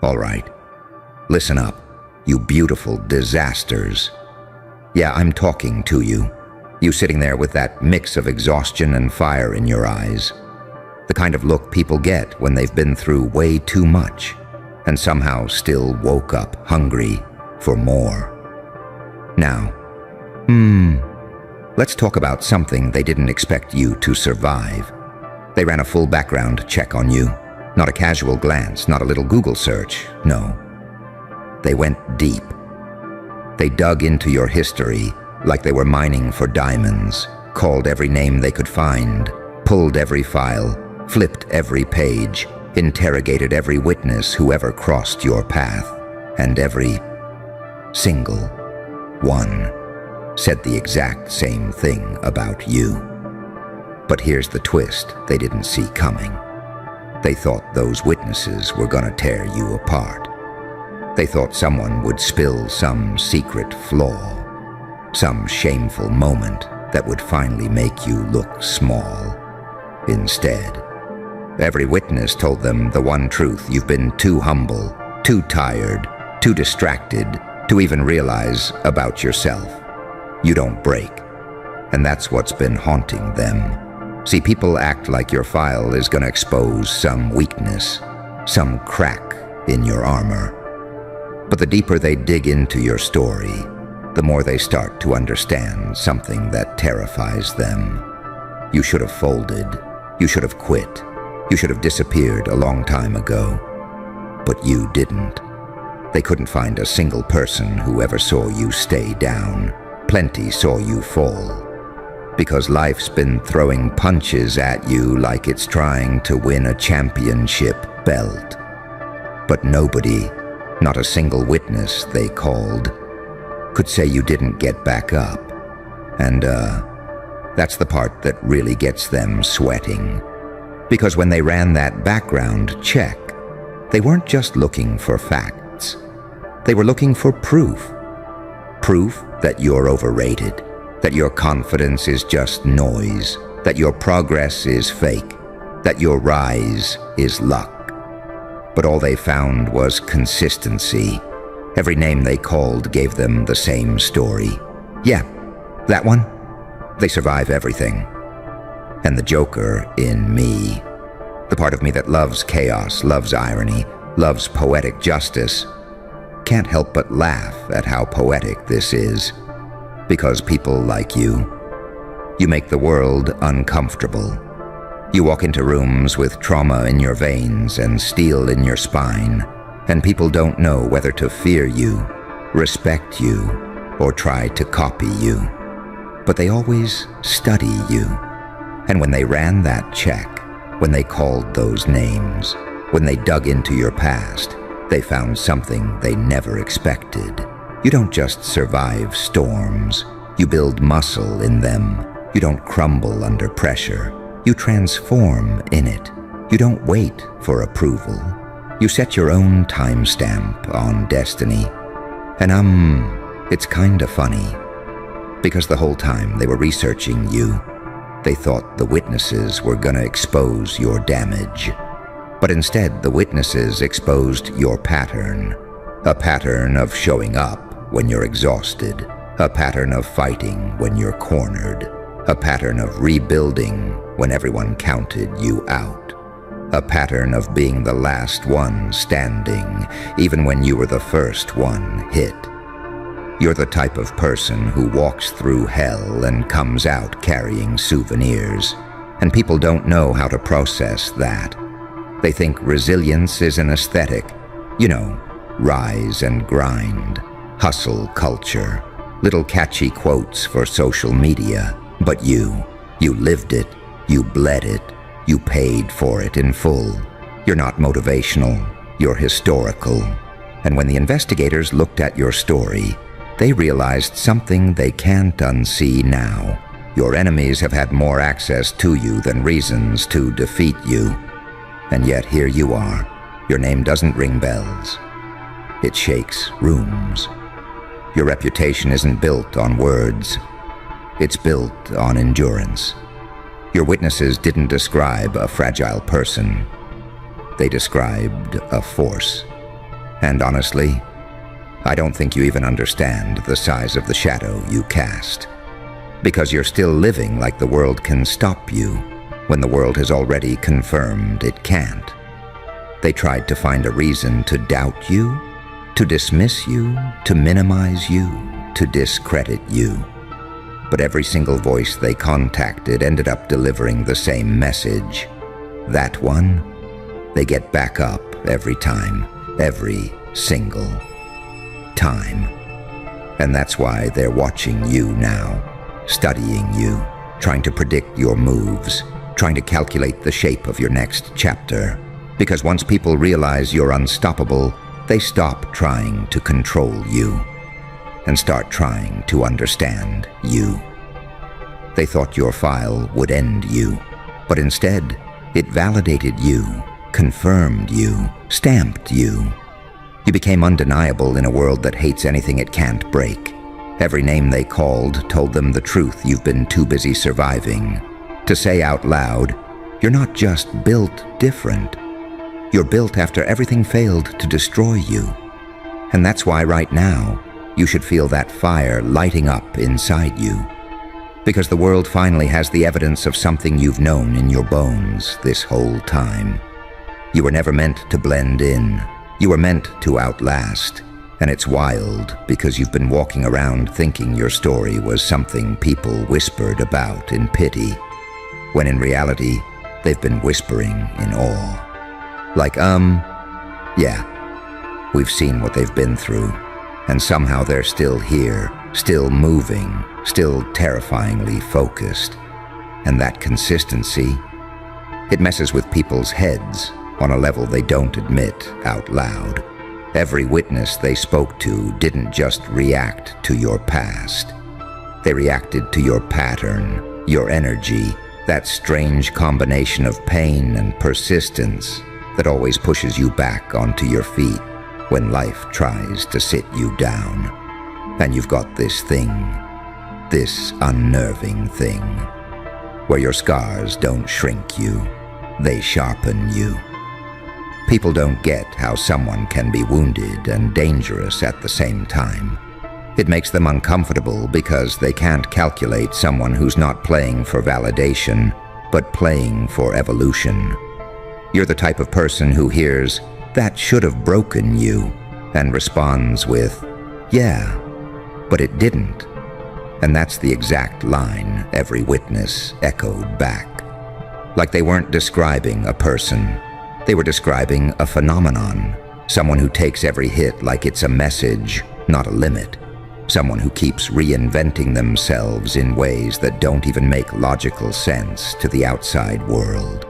All right, listen up, you beautiful disasters. Yeah, I'm talking to you. You sitting there with that mix of exhaustion and fire in your eyes. The kind of look people get when they've been through way too much and somehow still woke up hungry for more. Now, let's talk about something they didn't expect you to survive. They ran a full background check on you. Not a casual glance, not a little Google search, no. They went deep. They dug into your history like they were mining for diamonds, called every name they could find, pulled every file, flipped every page, interrogated every witness who ever crossed your path, and every single one said the exact same thing about you. But here's the twist they didn't see coming. They thought those witnesses were gonna tear you apart. They thought someone would spill some secret flaw, some shameful moment that would finally make you look small. Instead, every witness told them the one truth: you've been too humble, too tired, too distracted to even realize about yourself. You don't break, and that's what's been haunting them. See, people act like your file is gonna expose some weakness, some crack in your armor. But the deeper they dig into your story, the more they start to understand something that terrifies them. You should have folded. You should have quit. You should have disappeared a long time ago. But you didn't. They couldn't find a single person who ever saw you stay down. Plenty saw you fall. Because life's been throwing punches at you like it's trying to win a championship belt. But nobody, not a single witness they called, could say you didn't get back up. And that's the part that really gets them sweating. Because when they ran that background check, they weren't just looking for facts. They were looking for proof. Proof that you're overrated, that your confidence is just noise, that your progress is fake, that your rise is luck. But all they found was consistency. Every name they called gave them the same story. Yeah, that one. They survive everything. And the Joker in me, the part of me that loves chaos, loves irony, loves poetic justice, can't help but laugh at how poetic this is. Because people like you make the world uncomfortable. You walk into rooms with trauma in your veins and steel in your spine, and people don't know whether to fear you, respect you, or try to copy you. But they always study you. And when they ran that check, when they called those names, when they dug into your past, they found something they never expected. You don't just survive storms. You build muscle in them. You don't crumble under pressure. You transform in it. You don't wait for approval. You set your own timestamp on destiny. And it's kinda funny. Because the whole time they were researching you, they thought the witnesses were gonna expose your damage. But instead, the witnesses exposed your pattern. A pattern of showing up when you're exhausted, a pattern of fighting when you're cornered, a pattern of rebuilding when everyone counted you out, a pattern of being the last one standing, even when you were the first one hit. You're the type of person who walks through hell and comes out carrying souvenirs, and people don't know how to process that. They think resilience is an aesthetic, you know, rise and grind, hustle culture, little catchy quotes for social media. But you lived it, you bled it, you paid for it in full. You're not motivational, you're historical. And when the investigators looked at your story, they realized something they can't unsee now. Your enemies have had more access to you than reasons to defeat you. And yet here you are. Your name doesn't ring bells. It shakes rooms. Your reputation isn't built on words. It's built on endurance. Your witnesses didn't describe a fragile person. They described a force. And honestly, I don't think you even understand the size of the shadow you cast. Because you're still living like the world can stop you when the world has already confirmed it can't. They tried to find a reason to doubt you, to dismiss you, to minimize you, to discredit you. But every single voice they contacted ended up delivering the same message. That one, they get back up every time, every single time. And that's why they're watching you now, studying you, trying to predict your moves, trying to calculate the shape of your next chapter. Because once people realize you're unstoppable, they stop trying to control you and start trying to understand you. They thought your file would end you, but instead, it validated you, confirmed you, stamped you. You became undeniable in a world that hates anything it can't break. Every name they called told them the truth you've been too busy surviving. To say out loud, you're not just built different. You're built after everything failed to destroy you. And that's why right now, you should feel that fire lighting up inside you. Because the world finally has the evidence of something you've known in your bones this whole time. You were never meant to blend in. You were meant to outlast. And it's wild because you've been walking around thinking your story was something people whispered about in pity, when in reality, they've been whispering in awe. Like, yeah, we've seen what they've been through, and somehow they're still here, still moving, still terrifyingly focused. And that consistency, it messes with people's heads on a level they don't admit out loud. Every witness they spoke to didn't just react to your past. They reacted to your pattern, your energy, that strange combination of pain and persistence that always pushes you back onto your feet when life tries to sit you down. And you've got this thing, this unnerving thing, where your scars don't shrink you, they sharpen you. People don't get how someone can be wounded and dangerous at the same time. It makes them uncomfortable because they can't calculate someone who's not playing for validation, but playing for evolution. You're the type of person who hears, "That should have broken you," and responds with, "Yeah, but it didn't." And that's the exact line every witness echoed back. Like they weren't describing a person. They were describing a phenomenon, someone who takes every hit like it's a message, not a limit, someone who keeps reinventing themselves in ways that don't even make logical sense to the outside world.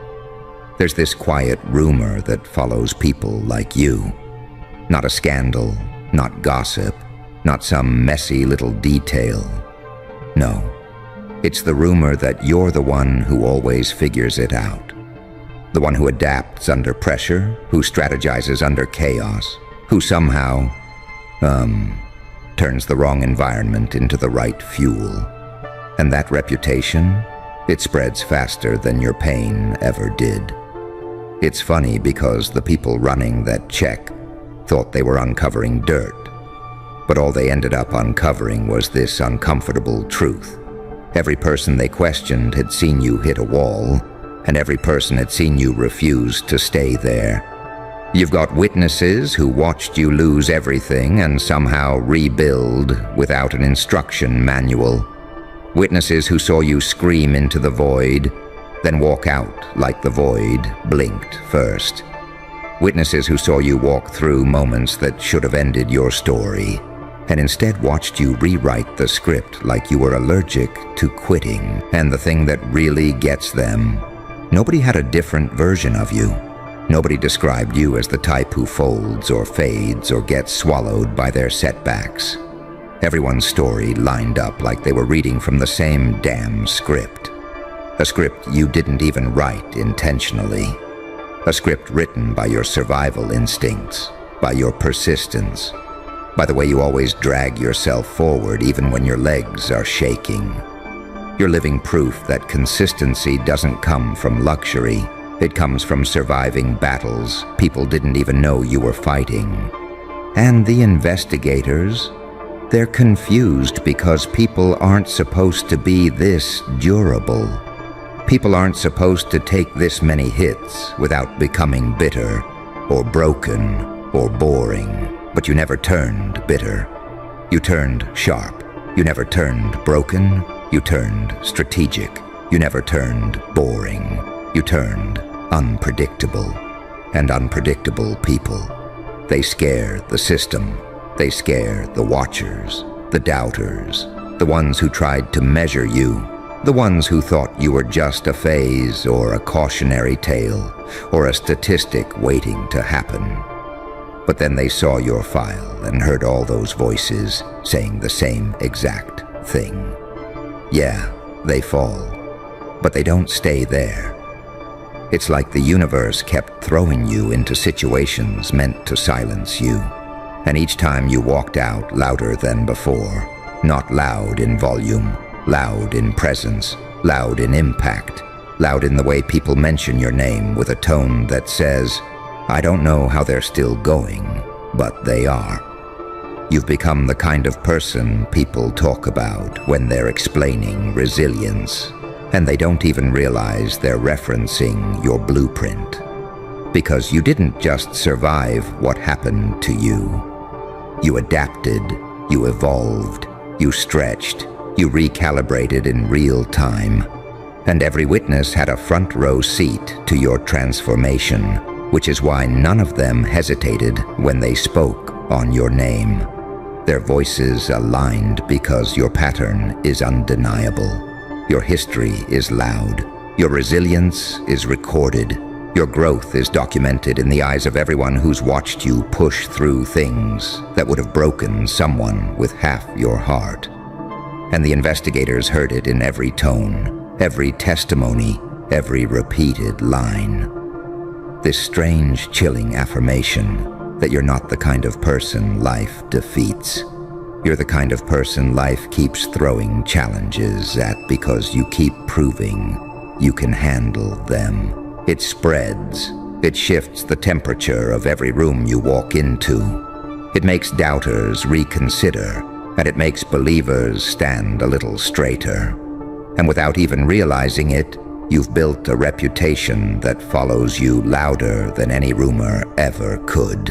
There's this quiet rumor that follows people like you. Not a scandal, not gossip, not some messy little detail. No, it's the rumor that you're the one who always figures it out. The one who adapts under pressure, who strategizes under chaos, who somehow, turns the wrong environment into the right fuel. And that reputation, it spreads faster than your pain ever did. It's funny because the people running that check thought they were uncovering dirt, but all they ended up uncovering was this uncomfortable truth. Every person they questioned had seen you hit a wall, and every person had seen you refuse to stay there. You've got witnesses who watched you lose everything and somehow rebuild without an instruction manual. Witnesses who saw you scream into the void, then walk out like the void blinked first. Witnesses who saw you walk through moments that should have ended your story, and instead watched you rewrite the script like you were allergic to quitting. And the thing that really gets them, nobody had a different version of you. Nobody described you as the type who folds or fades or gets swallowed by their setbacks. Everyone's story lined up like they were reading from the same damn script. A script you didn't even write intentionally. A script written by your survival instincts, by your persistence, by the way you always drag yourself forward even when your legs are shaking. You're living proof that consistency doesn't come from luxury. It comes from surviving battles people didn't even know you were fighting. And the investigators, they're confused because people aren't supposed to be this durable. People aren't supposed to take this many hits without becoming bitter or broken or boring. But you never turned bitter. You turned sharp. You never turned broken. You turned strategic. You never turned boring. You turned unpredictable. And unpredictable people, they scare the system. They scare the watchers, the doubters, the ones who tried to measure you, the ones who thought you were just a phase or a cautionary tale or a statistic waiting to happen. But then they saw your file and heard all those voices saying the same exact thing. Yeah, they fall, but they don't stay there. It's like the universe kept throwing you into situations meant to silence you. And each time you walked out louder than before, not loud in volume, loud in presence, loud in impact, loud in the way people mention your name with a tone that says, I don't know how they're still going, but they are. You've become the kind of person people talk about when they're explaining resilience, and they don't even realize they're referencing your blueprint. Because you didn't just survive what happened to you. You adapted, you evolved, you stretched, you recalibrated in real time. And every witness had a front row seat to your transformation, which is why none of them hesitated when they spoke on your name. Their voices aligned because your pattern is undeniable. Your history is loud. Your resilience is recorded. Your growth is documented in the eyes of everyone who's watched you push through things that would have broken someone with half your heart. And the investigators heard it in every tone, every testimony, every repeated line. This strange, chilling affirmation that you're not the kind of person life defeats. You're the kind of person life keeps throwing challenges at because you keep proving you can handle them. It spreads. It shifts the temperature of every room you walk into. It makes doubters reconsider, and it makes believers stand a little straighter. And without even realizing it, you've built a reputation that follows you louder than any rumor ever could.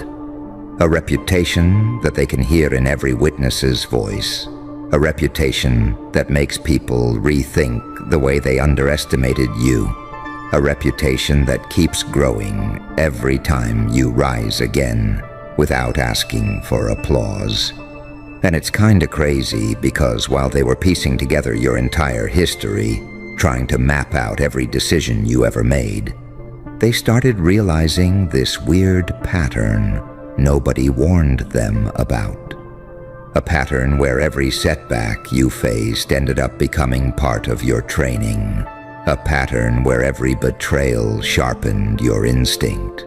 A reputation that they can hear in every witness's voice. A reputation that makes people rethink the way they underestimated you. A reputation that keeps growing every time you rise again without asking for applause. And it's kinda crazy because while they were piecing together your entire history, trying to map out every decision you ever made, they started realizing this weird pattern nobody warned them about. A pattern where every setback you faced ended up becoming part of your training. A pattern where every betrayal sharpened your instinct.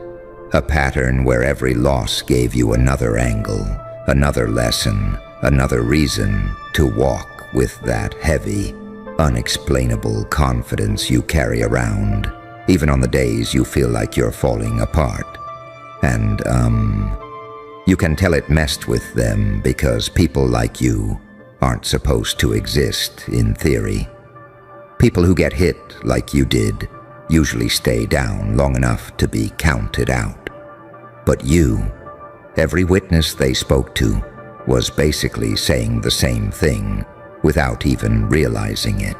A pattern where every loss gave you another angle, another lesson, another reason to walk with that heavy, unexplainable confidence you carry around, even on the days you feel like you're falling apart. And, you can tell it messed with them because people like you aren't supposed to exist in theory. People who get hit like you did usually stay down long enough to be counted out. But you, every witness they spoke to, was basically saying the same thing without even realizing it.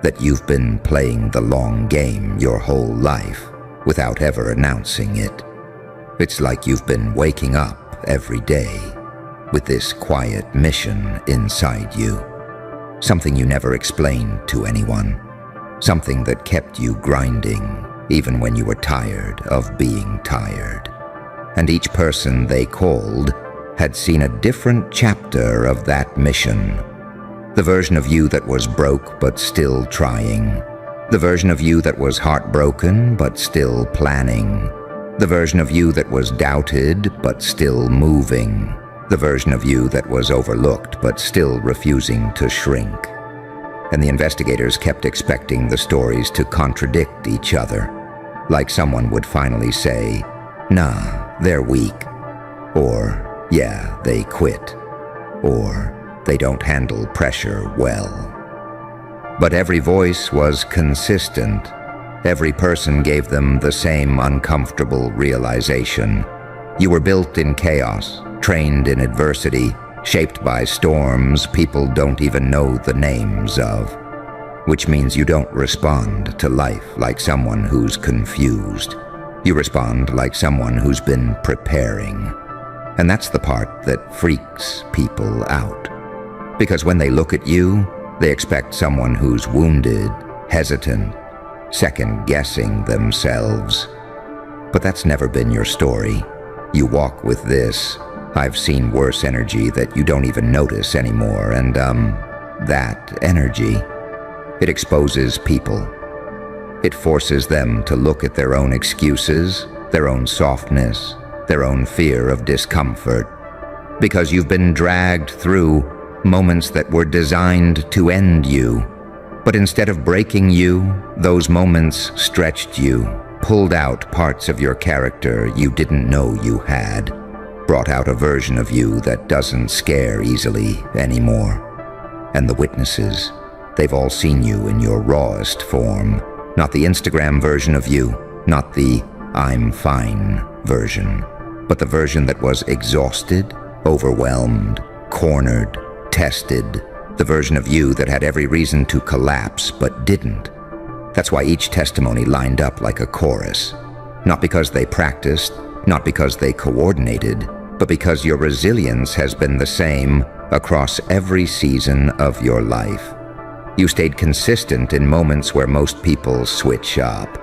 That you've been playing the long game your whole life without ever announcing it. It's like you've been waking up every day with this quiet mission inside you. Something you never explained to anyone. Something that kept you grinding even when you were tired of being tired. And each person they called had seen a different chapter of that mission. The version of you that was broke but still trying. The version of you that was heartbroken but still planning. The version of you that was doubted but still moving. The version of you that was overlooked but still refusing to shrink. And the investigators kept expecting the stories to contradict each other. Like someone would finally say, "Nah, they're weak." Or, yeah, they quit, or they don't handle pressure well. But every voice was consistent. Every person gave them the same uncomfortable realization. You were built in chaos, trained in adversity, shaped by storms people don't even know the names of. Which means you don't respond to life like someone who's confused. You respond like someone who's been preparing. And that's the part that freaks people out. Because when they look at you, they expect someone who's wounded, hesitant, second-guessing themselves. But that's never been your story. You walk with this, I've seen worse energy that you don't even notice anymore, and that energy, it exposes people. It forces them to look at their own excuses, their own softness, their own fear of discomfort. Because you've been dragged through moments that were designed to end you. But instead of breaking you, those moments stretched you, pulled out parts of your character you didn't know you had, brought out a version of you that doesn't scare easily anymore. And the witnesses, they've all seen you in your rawest form. Not the Instagram version of you, not the I'm fine version, but the version that was exhausted, overwhelmed, cornered, tested, the version of you that had every reason to collapse but didn't. That's why each testimony lined up like a chorus. Not because they practiced, not because they coordinated, but because your resilience has been the same across every season of your life. You stayed consistent in moments where most people switch up.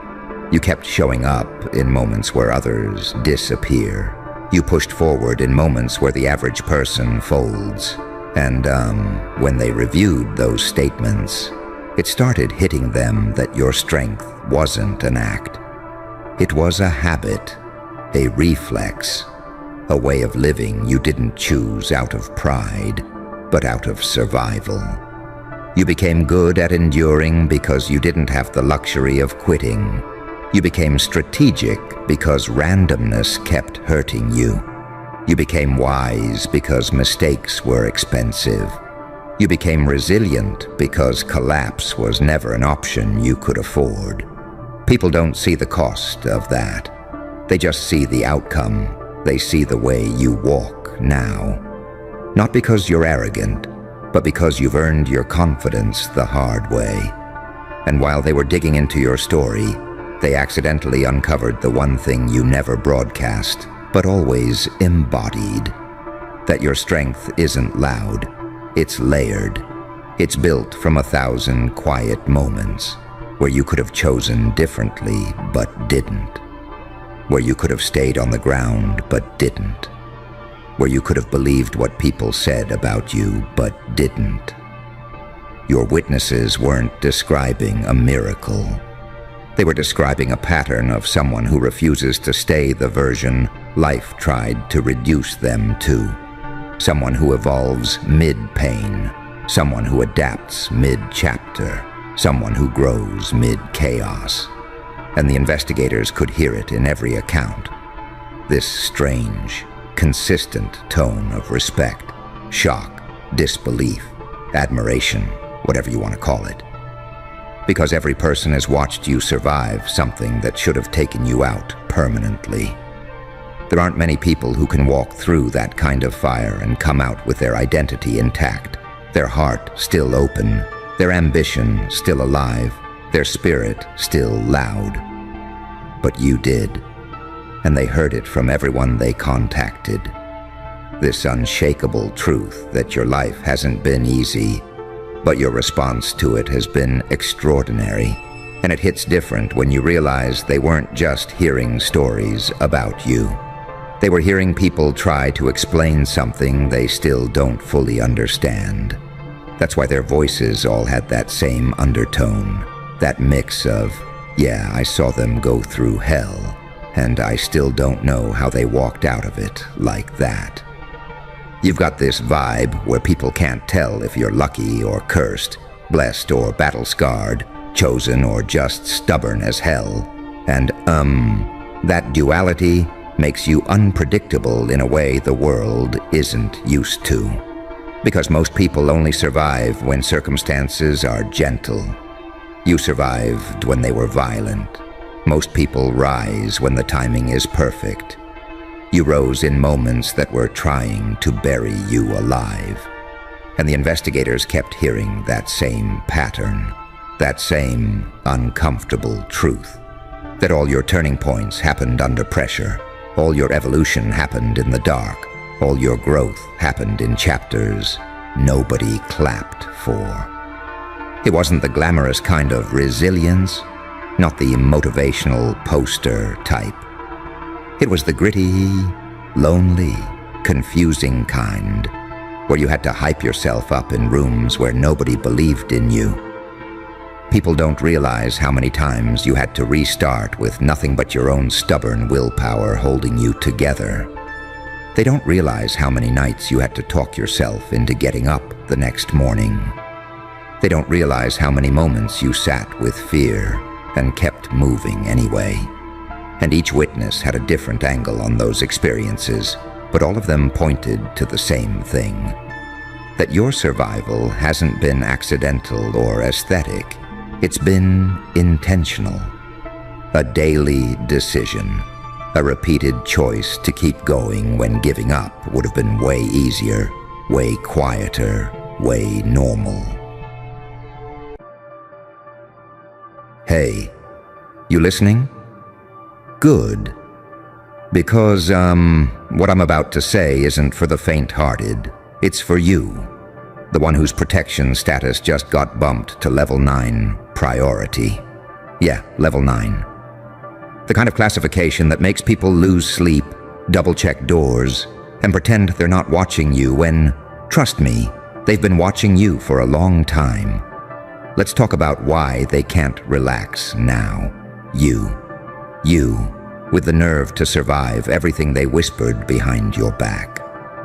You kept showing up in moments where others disappear. You pushed forward in moments where the average person folds. And when they reviewed those statements, it started hitting them that your strength wasn't an act. It was a habit, a reflex, a way of living you didn't choose out of pride, but out of survival. You became good at enduring because you didn't have the luxury of quitting. You became strategic because randomness kept hurting you. You became wise because mistakes were expensive. You became resilient because collapse was never an option you could afford. People don't see the cost of that. They just see the outcome. They see the way you walk now. Not because you're arrogant, but because you've earned your confidence the hard way. And while they were digging into your story, they accidentally uncovered the one thing you never broadcast, but always embodied. That your strength isn't loud, it's layered. It's built from 1,000 quiet moments where you could have chosen differently but didn't. Where you could have stayed on the ground but didn't. Where you could have believed what people said about you but didn't. Your witnesses weren't describing a miracle. They were describing a pattern of someone who refuses to stay the version life tried to reduce them to. Someone who evolves mid-pain. Someone who adapts mid-chapter. Someone who grows mid-chaos. And the investigators could hear it in every account. This strange, consistent tone of respect, shock, disbelief, admiration, whatever you want to call it. Because every person has watched you survive something that should have taken you out permanently. There aren't many people who can walk through that kind of fire and come out with their identity intact, their heart still open, their ambition still alive, their spirit still loud. But you did, and they heard it from everyone they contacted. This unshakable truth that your life hasn't been easy, but your response to it has been extraordinary. And it hits different when you realize they weren't just hearing stories about you. They were hearing people try to explain something they still don't fully understand. That's why their voices all had that same undertone, that mix of, yeah, I saw them go through hell, and I still don't know how they walked out of it like that. You've got this vibe where people can't tell if you're lucky or cursed, blessed or battle-scarred, chosen or just stubborn as hell. And, that duality makes you unpredictable in a way the world isn't used to. Because most people only survive when circumstances are gentle. You survived when they were violent. Most people rise when the timing is perfect. You rose in moments that were trying to bury you alive. And the investigators kept hearing that same pattern, that same uncomfortable truth, that all your turning points happened under pressure, all your evolution happened in the dark, all your growth happened in chapters nobody clapped for. It wasn't the glamorous kind of resilience, not the motivational poster type. It was the gritty, lonely, confusing kind, where you had to hype yourself up in rooms where nobody believed in you. People don't realize how many times you had to restart with nothing but your own stubborn willpower holding you together. They don't realize how many nights you had to talk yourself into getting up the next morning. They don't realize how many moments you sat with fear and kept moving anyway. And each witness had a different angle on those experiences, but all of them pointed to the same thing: that your survival hasn't been accidental or aesthetic. It's been intentional. A daily decision. A repeated choice to keep going when giving up would have been way easier, way quieter, way normal. Hey, you listening? Good. Because, what I'm about to say isn't for the faint-hearted. It's for you. The one whose protection status just got bumped to level 9, priority. Yeah, level 9. The kind of classification that makes people lose sleep, double-check doors, and pretend they're not watching you when, trust me, they've been watching you for a long time. Let's talk about why they can't relax now. You, with the nerve to survive everything they whispered behind your back.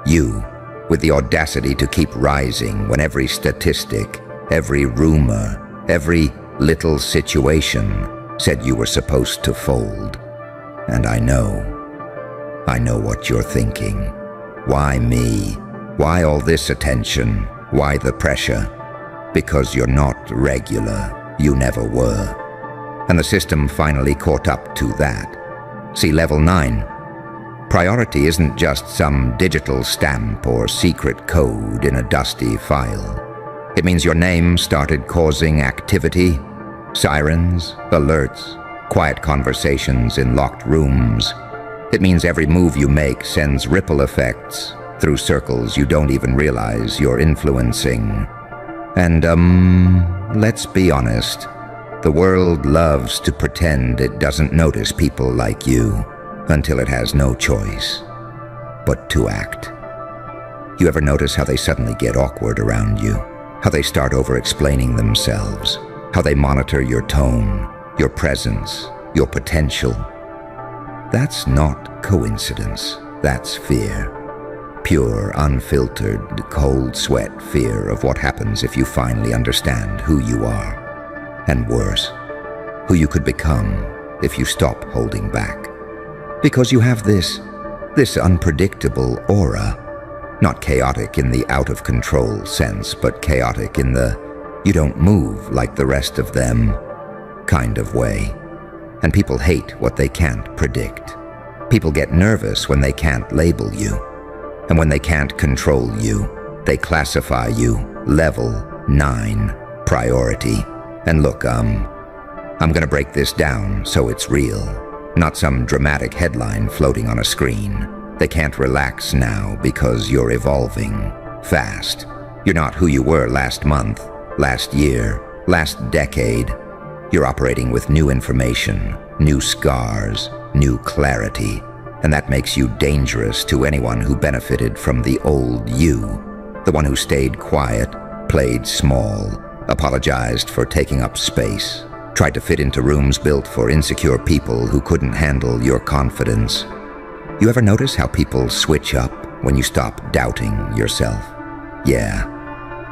You, with the audacity to keep rising when every statistic, every rumor, every little situation said you were supposed to fold. And I know what you're thinking. Why me? Why all this attention? Why the pressure? Because you're not regular. You never were. And the system finally caught up to that. See, level 9. Priority isn't just some digital stamp or secret code in a dusty file. It means your name started causing activity. Sirens, alerts, quiet conversations in locked rooms. It means every move you make sends ripple effects through circles you don't even realize you're influencing. And, let's be honest, the world loves to pretend it doesn't notice people like you until it has no choice but to act. You ever notice how they suddenly get awkward around you? How they start over-explaining themselves? How they monitor your tone, your presence, your potential? That's not coincidence. That's fear. Pure, unfiltered, cold sweat fear of what happens if you finally understand who you are. And worse, who you could become if you stop holding back. Because you have this unpredictable aura. Not chaotic in the out-of-control sense, but chaotic in the you don't move like the rest of them kind of way. And people hate what they can't predict. People get nervous when they can't label you. And when they can't control you, they classify you level 9 priority. And look, I'm gonna break this down so it's real. Not some dramatic headline floating on a screen. They can't relax now because you're evolving fast. You're not who you were last month, last year, last decade. You're operating with new information, new scars, new clarity, and that makes you dangerous to anyone who benefited from the old you, the one who stayed quiet, played small, apologized for taking up space, tried to fit into rooms built for insecure people who couldn't handle your confidence. You ever notice how people switch up when you stop doubting yourself? Yeah,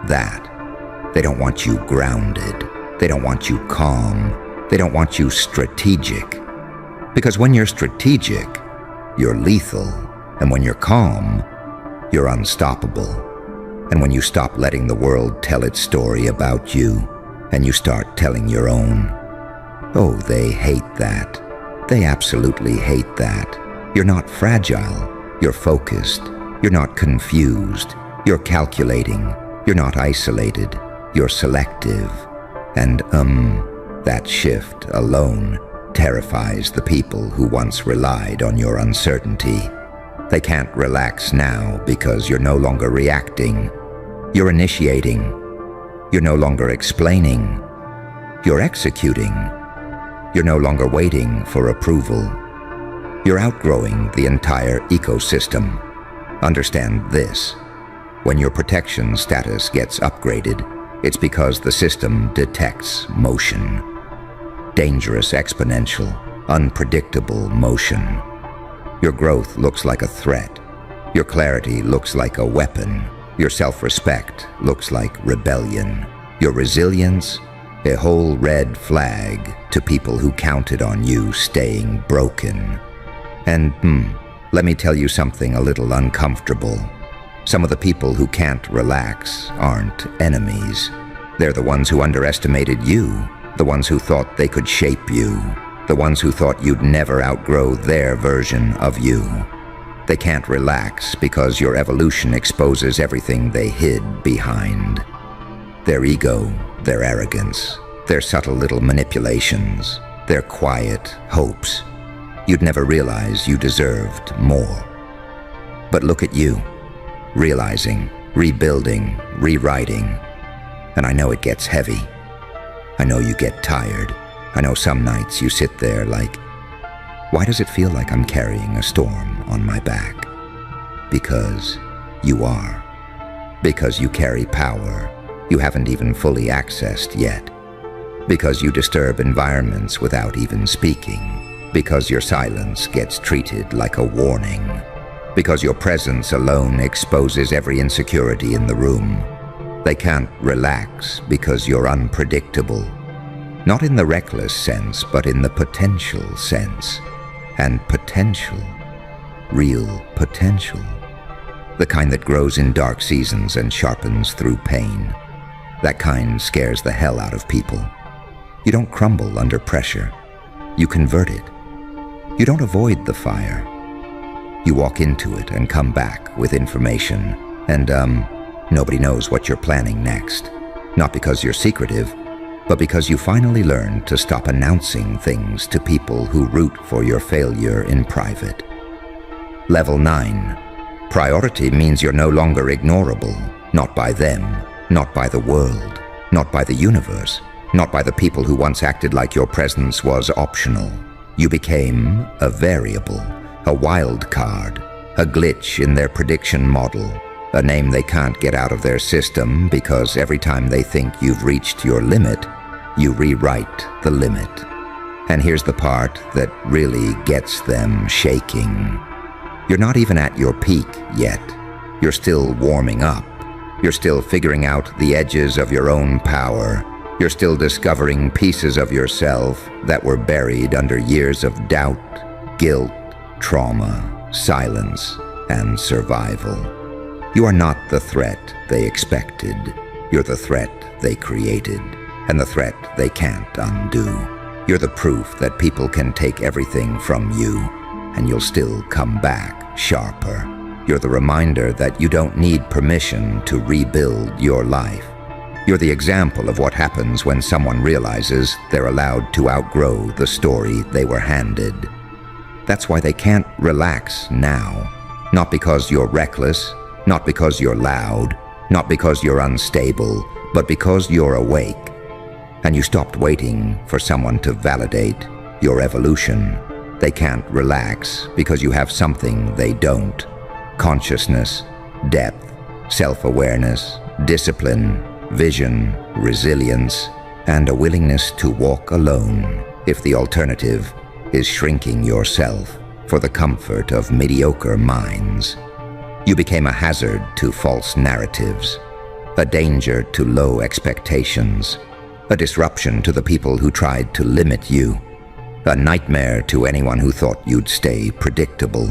that. They don't want you grounded. They don't want you calm. They don't want you strategic. Because when you're strategic, you're lethal. And when you're calm, you're unstoppable. And when you stop letting the world tell its story about you, and you start telling your own, oh, they hate that. They absolutely hate that. You're not fragile. You're focused. You're not confused. You're calculating. You're not isolated. You're selective. And, that shift alone terrifies the people who once relied on your uncertainty. They can't relax now because you're no longer reacting. You're initiating. You're no longer explaining. You're executing. You're no longer waiting for approval. You're outgrowing the entire ecosystem. Understand this. When your protection status gets upgraded, it's because the system detects motion. Dangerous, exponential, unpredictable motion. Your growth looks like a threat. Your clarity looks like a weapon. Your self-respect looks like rebellion. Your resilience, a whole red flag to people who counted on you staying broken. And, let me tell you something a little uncomfortable. Some of the people who can't relax aren't enemies. They're the ones who underestimated you, the ones who thought they could shape you, the ones who thought you'd never outgrow their version of you. They can't relax because your evolution exposes everything they hid behind. Their ego, their arrogance, their subtle little manipulations, their quiet hopes. You'd never realize you deserved more. But look at you, realizing, rebuilding, rewriting. And I know it gets heavy. I know you get tired. I know some nights you sit there like, why does it feel like I'm carrying a storm on my back? Because you are. Because you carry power you haven't even fully accessed yet. Because you disturb environments without even speaking. Because your silence gets treated like a warning. Because your presence alone exposes every insecurity in the room. They can't relax because you're unpredictable. Not in the reckless sense, but in the potential sense. And potential, real potential. The kind that grows in dark seasons and sharpens through pain. That kind scares the hell out of people. You don't crumble under pressure. You convert it. You don't avoid the fire. You walk into it and come back with information. And, nobody knows what you're planning next. Not because you're secretive, but because you finally learned to stop announcing things to people who root for your failure in private. Level 9. Priority means you're no longer ignorable. Not by them, not by the world, not by the universe, not by the people who once acted like your presence was optional. You became a variable, a wild card, a glitch in their prediction model, a name they can't get out of their system because every time they think you've reached your limit, you rewrite the limit. And here's the part that really gets them shaking. You're not even at your peak yet. You're still warming up. You're still figuring out the edges of your own power. You're still discovering pieces of yourself that were buried under years of doubt, guilt, trauma, silence, and survival. You are not the threat they expected. You're the threat they created, and the threat they can't undo. You're the proof that people can take everything from you, and you'll still come back sharper. You're the reminder that you don't need permission to rebuild your life. You're the example of what happens when someone realizes they're allowed to outgrow the story they were handed. That's why they can't relax now. Not because you're reckless, not because you're loud, not because you're unstable, but because you're awake. And you stopped waiting for someone to validate your evolution. They can't relax because you have something they don't. Consciousness, depth, self-awareness, discipline, vision, resilience, and a willingness to walk alone if the alternative is shrinking yourself for the comfort of mediocre minds. You became a hazard to false narratives, a danger to low expectations, a disruption to the people who tried to limit you, a nightmare to anyone who thought you'd stay predictable.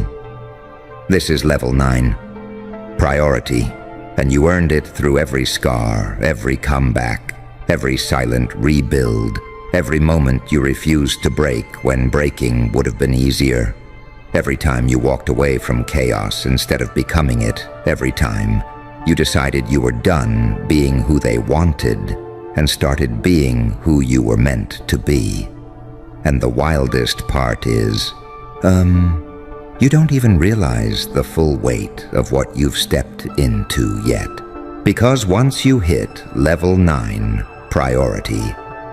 This is level 9. Priority. And you earned it through every scar, every comeback, every silent rebuild, every moment you refused to break when breaking would have been easier. Every time you walked away from chaos instead of becoming it, every time you decided you were done being who they wanted and started being who you were meant to be. And the wildest part is, you don't even realize the full weight of what you've stepped into yet. Because once you hit level 9, priority,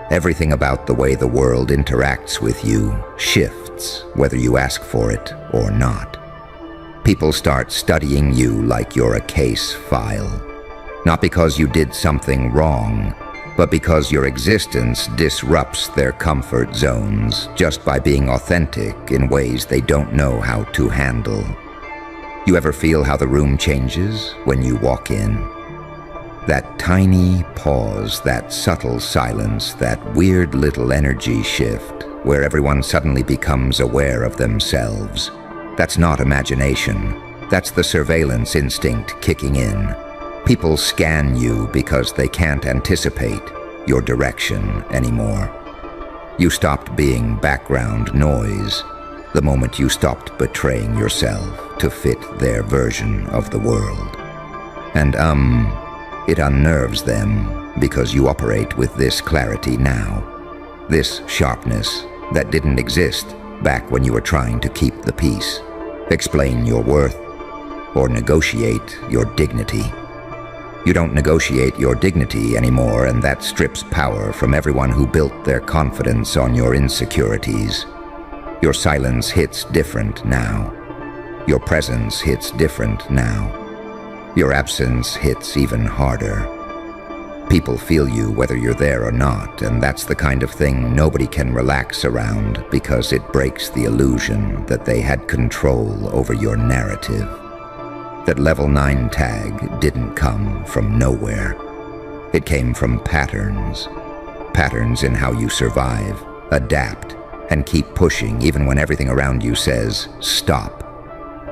everything about the way the world interacts with you shifts, whether you ask for it or not. People start studying you like you're a case file. Not because you did something wrong, but because your existence disrupts their comfort zones just by being authentic in ways they don't know how to handle. You ever feel how the room changes when you walk in? That tiny pause, that subtle silence, that weird little energy shift where everyone suddenly becomes aware of themselves. That's not imagination. That's the surveillance instinct kicking in. People scan you because they can't anticipate your direction anymore. You stopped being background noise the moment you stopped betraying yourself to fit their version of the world. And it unnerves them because you operate with this clarity now, this sharpness that didn't exist back when you were trying to keep the peace, explain your worth, or negotiate your dignity. You don't negotiate your dignity anymore, and that strips power from everyone who built their confidence on your insecurities. Your silence hits different now. Your presence hits different now. Your absence hits even harder. People feel you whether you're there or not, and that's the kind of thing nobody can relax around because it breaks the illusion that they had control over your narrative. That level 9 tag didn't come from nowhere. It came from patterns. Patterns in how you survive, adapt, and keep pushing even when everything around you says, stop.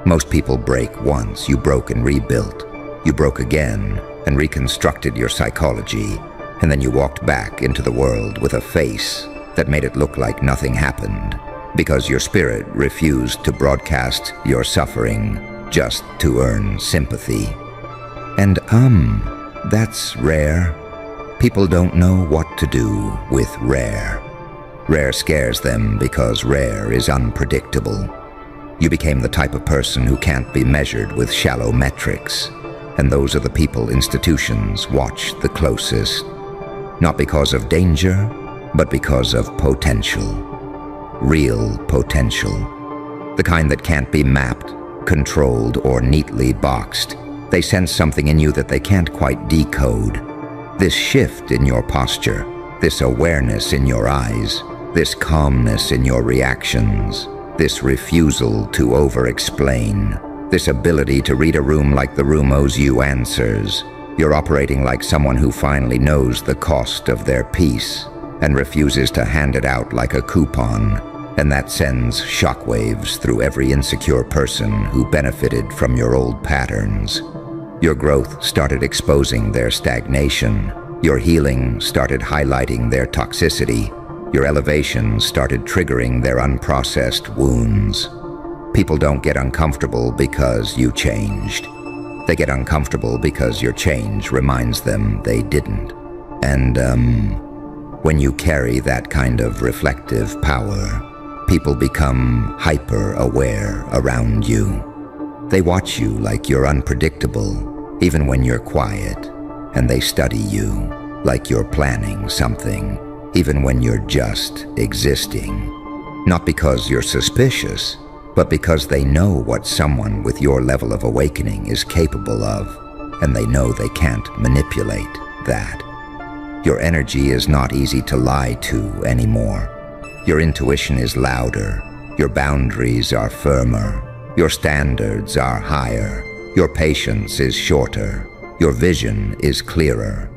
Most people break once. You broke and rebuilt. You broke again and reconstructed your psychology, and then you walked back into the world with a face that made it look like nothing happened, because your spirit refused to broadcast your suffering just to earn sympathy. And that's rare. People don't know what to do with rare. Rare scares them because rare is unpredictable. You became the type of person who can't be measured with shallow metrics, and those are the people institutions watch the closest. Not because of danger, but because of potential. Real potential. The kind that can't be mapped, controlled, or neatly boxed. They sense something in you that they can't quite decode. This shift in your posture, this awareness in your eyes, this calmness in your reactions, this refusal to over-explain, this ability to read a room like the room owes you answers. You're operating like someone who finally knows the cost of their peace and refuses to hand it out like a coupon, and that sends shockwaves through every insecure person who benefited from your old patterns. Your growth started exposing their stagnation. Your healing started highlighting their toxicity. Your elevation started triggering their unprocessed wounds. People don't get uncomfortable because you changed. They get uncomfortable because your change reminds them they didn't. And, when you carry that kind of reflective power, people become hyper-aware around you. They watch you like you're unpredictable, even when you're quiet, and they study you like you're planning something, even when you're just existing. Not because you're suspicious, but because they know what someone with your level of awakening is capable of, and they know they can't manipulate that. Your energy is not easy to lie to anymore. Your intuition is louder. Your boundaries are firmer. Your standards are higher. Your patience is shorter. Your vision is clearer.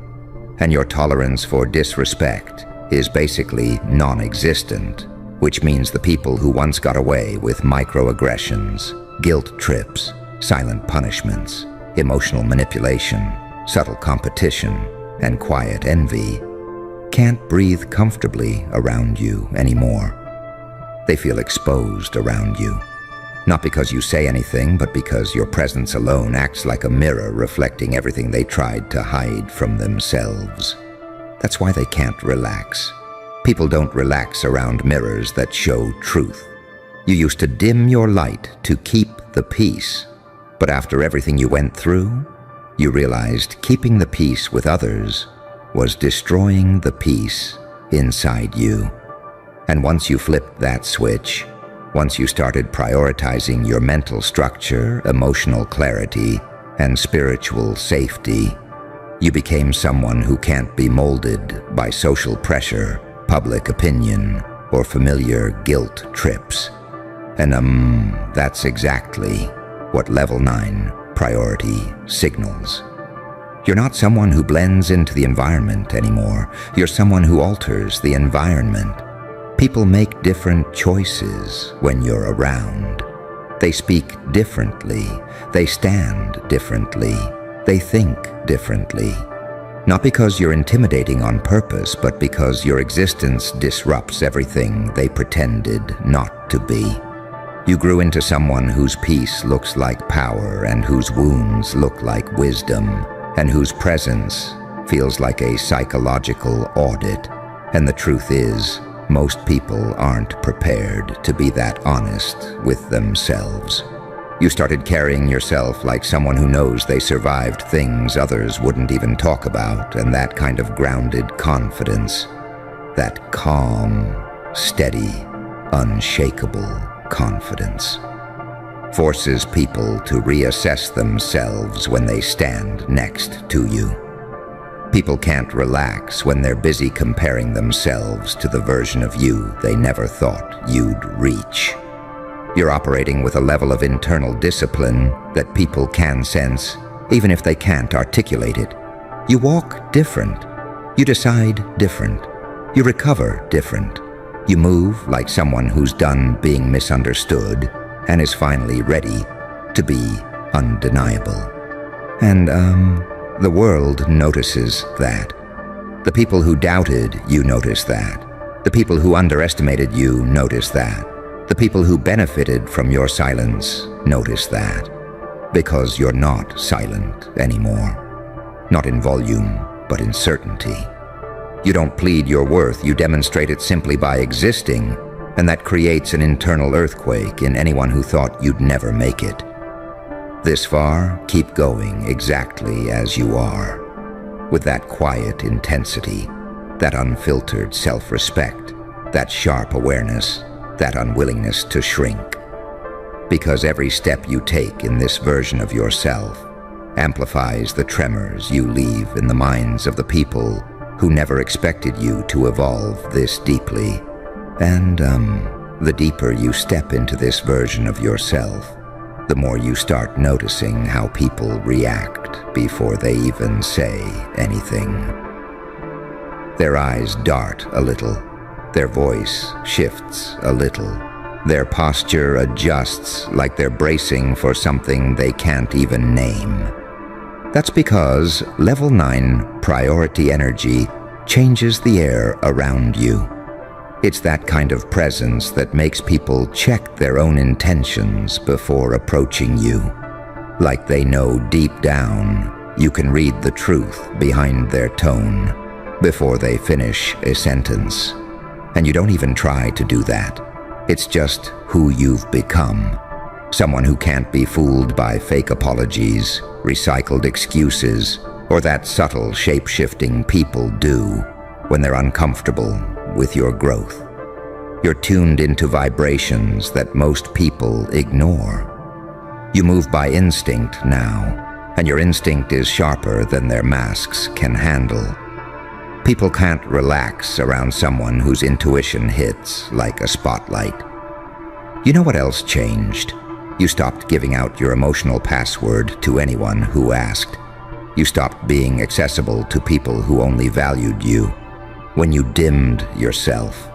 And your tolerance for disrespect is basically non-existent, which means the people who once got away with microaggressions, guilt trips, silent punishments, emotional manipulation, subtle competition, and quiet envy, can't breathe comfortably around you anymore. They feel exposed around you. Not because you say anything, but because your presence alone acts like a mirror reflecting everything they tried to hide from themselves. That's why they can't relax. People don't relax around mirrors that show truth. You used to dim your light to keep the peace, but after everything you went through, you realized keeping the peace with others was destroying the peace inside you. And once you flipped that switch, once you started prioritizing your mental structure, emotional clarity, and spiritual safety, you became someone who can't be molded by social pressure, public opinion, or familiar guilt trips. And that's exactly what Level 9 priority signals. You're not someone who blends into the environment anymore. You're someone who alters the environment. People make different choices when you're around. They speak differently. They stand differently. They think differently. Not because you're intimidating on purpose, but because your existence disrupts everything they pretended not to be. You grew into someone whose peace looks like power and whose wounds look like wisdom and whose presence feels like a psychological audit. And the truth is, most people aren't prepared to be that honest with themselves. You started carrying yourself like someone who knows they survived things others wouldn't even talk about, and that kind of grounded confidence, that calm, steady, unshakable confidence, forces people to reassess themselves when they stand next to you. People can't relax when they're busy comparing themselves to the version of you they never thought you'd reach. You're operating with a level of internal discipline that people can sense, even if they can't articulate it. You walk different. You decide different. You recover different. You move like someone who's done being misunderstood and is finally ready to be undeniable. And, the world notices that. The people who doubted you notice that. The people who underestimated you notice that. The people who benefited from your silence notice that. Because you're not silent anymore. Not in volume, but in certainty. You don't plead your worth, you demonstrate it simply by existing, and that creates an internal earthquake in anyone who thought you'd never make it. This far, keep going exactly as you are, with that quiet intensity, that unfiltered self-respect, that sharp awareness, that unwillingness to shrink. Because every step you take in this version of yourself amplifies the tremors you leave in the minds of the people who never expected you to evolve this deeply. And, the deeper you step into this version of yourself, the more you start noticing how people react before they even say anything. Their eyes dart a little. Their voice shifts a little. Their posture adjusts like they're bracing for something they can't even name. That's because Level 9 priority energy changes the air around you. It's that kind of presence that makes people check their own intentions before approaching you. Like they know deep down you can read the truth behind their tone before they finish a sentence. And you don't even try to do that. It's just who you've become. Someone who can't be fooled by fake apologies, recycled excuses, or that subtle shape-shifting people do when they're uncomfortable with your growth. You're tuned into vibrations that most people ignore. You move by instinct now, and your instinct is sharper than their masks can handle. People can't relax around someone whose intuition hits like a spotlight. You know what else changed? You stopped giving out your emotional password to anyone who asked. You stopped being accessible to people who only valued you. When you dimmed yourself.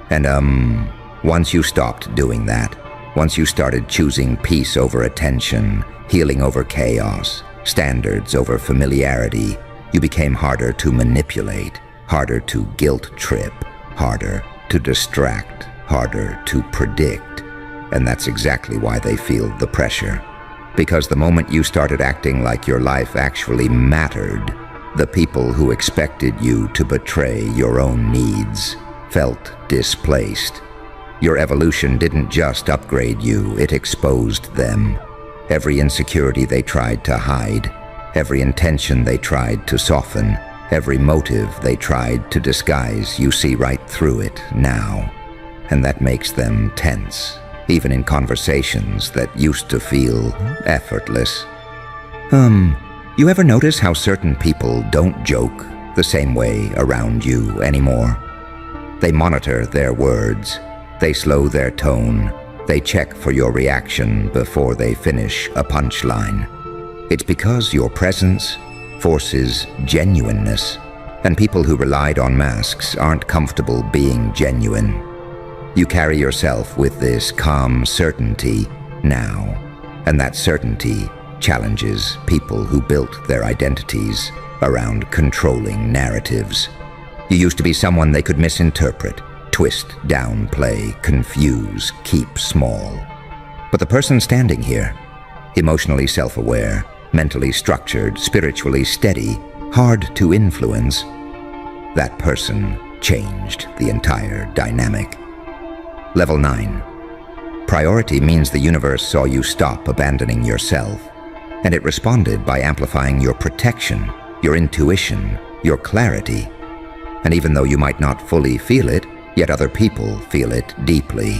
And once you stopped doing that, once you started choosing peace over attention, healing over chaos, standards over familiarity. You became harder to manipulate, harder to guilt trip, harder to distract, harder to predict. And that's exactly why they feel the pressure. Because the moment you started acting like your life actually mattered, the people who expected you to betray your own needs felt displaced. Your evolution didn't just upgrade you, it exposed them. Every insecurity they tried to hide, every intention they tried to soften, every motive they tried to disguise, you see right through it now. And that makes them tense, even in conversations that used to feel effortless. You ever notice how certain people don't joke the same way around you anymore? They monitor their words, they slow their tone, they check for your reaction before they finish a punchline. It's because your presence forces genuineness, and people who relied on masks aren't comfortable being genuine. You carry yourself with this calm certainty now, and that certainty challenges people who built their identities around controlling narratives. You used to be someone they could misinterpret, twist, downplay, confuse, keep small. But the person standing here, emotionally self-aware, mentally structured, spiritually steady, hard to influence, that person changed the entire dynamic. Level 9. Priority means the universe saw you stop abandoning yourself, and it responded by amplifying your protection, your intuition, your clarity. And even though you might not fully feel it, yet other people feel it deeply.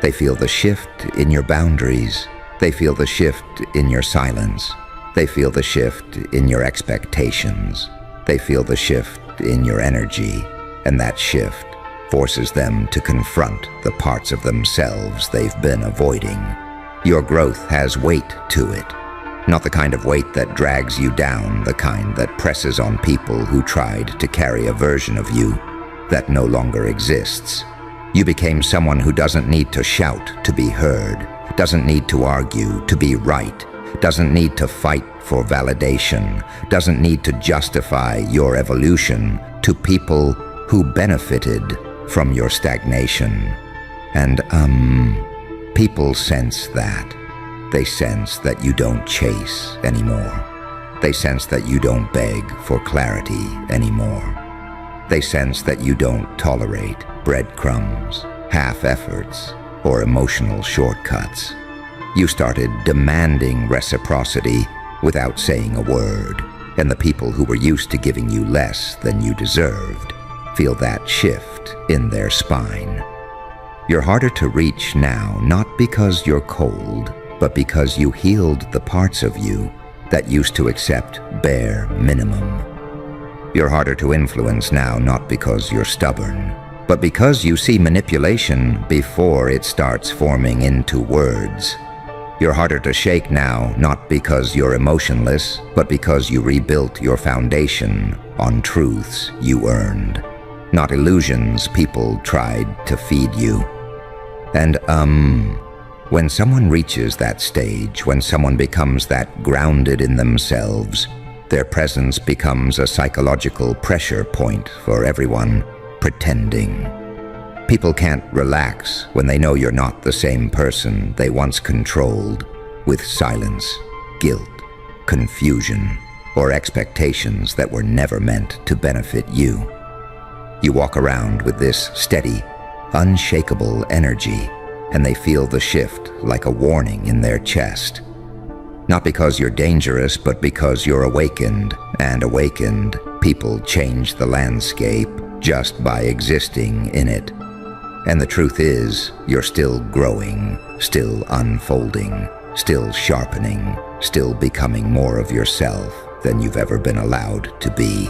They feel the shift in your boundaries. They feel the shift in your silence. They feel the shift in your expectations. They feel the shift in your energy. And that shift forces them to confront the parts of themselves they've been avoiding. Your growth has weight to it. Not the kind of weight that drags you down, the kind that presses on people who tried to carry a version of you that no longer exists. You became someone who doesn't need to shout to be heard, doesn't need to argue to be right, doesn't need to fight for validation, doesn't need to justify your evolution to people who benefited from your stagnation. And, people sense that. They sense that you don't chase anymore. They sense that you don't beg for clarity anymore. They sense that you don't tolerate breadcrumbs, half-efforts, or emotional shortcuts. You started demanding reciprocity without saying a word, and the people who were used to giving you less than you deserved feel that shift in their spine. You're harder to reach now, not because you're cold, but because you healed the parts of you that used to accept bare minimum. You're harder to influence now, not because you're stubborn, but because you see manipulation before it starts forming into words. You're harder to shake now, not because you're emotionless, but because you rebuilt your foundation on truths you earned, not illusions people tried to feed you. And when someone reaches that stage, when someone becomes that grounded in themselves, their presence becomes a psychological pressure point for everyone pretending. People can't relax when they know you're not the same person they once controlled with silence, guilt, confusion, or expectations that were never meant to benefit you. You walk around with this steady, unshakable energy, and they feel the shift like a warning in their chest. Not because you're dangerous, but because you're awakened, and awakened people change the landscape just by existing in it. And the truth is, you're still growing, still unfolding, still sharpening, still becoming more of yourself than you've ever been allowed to be.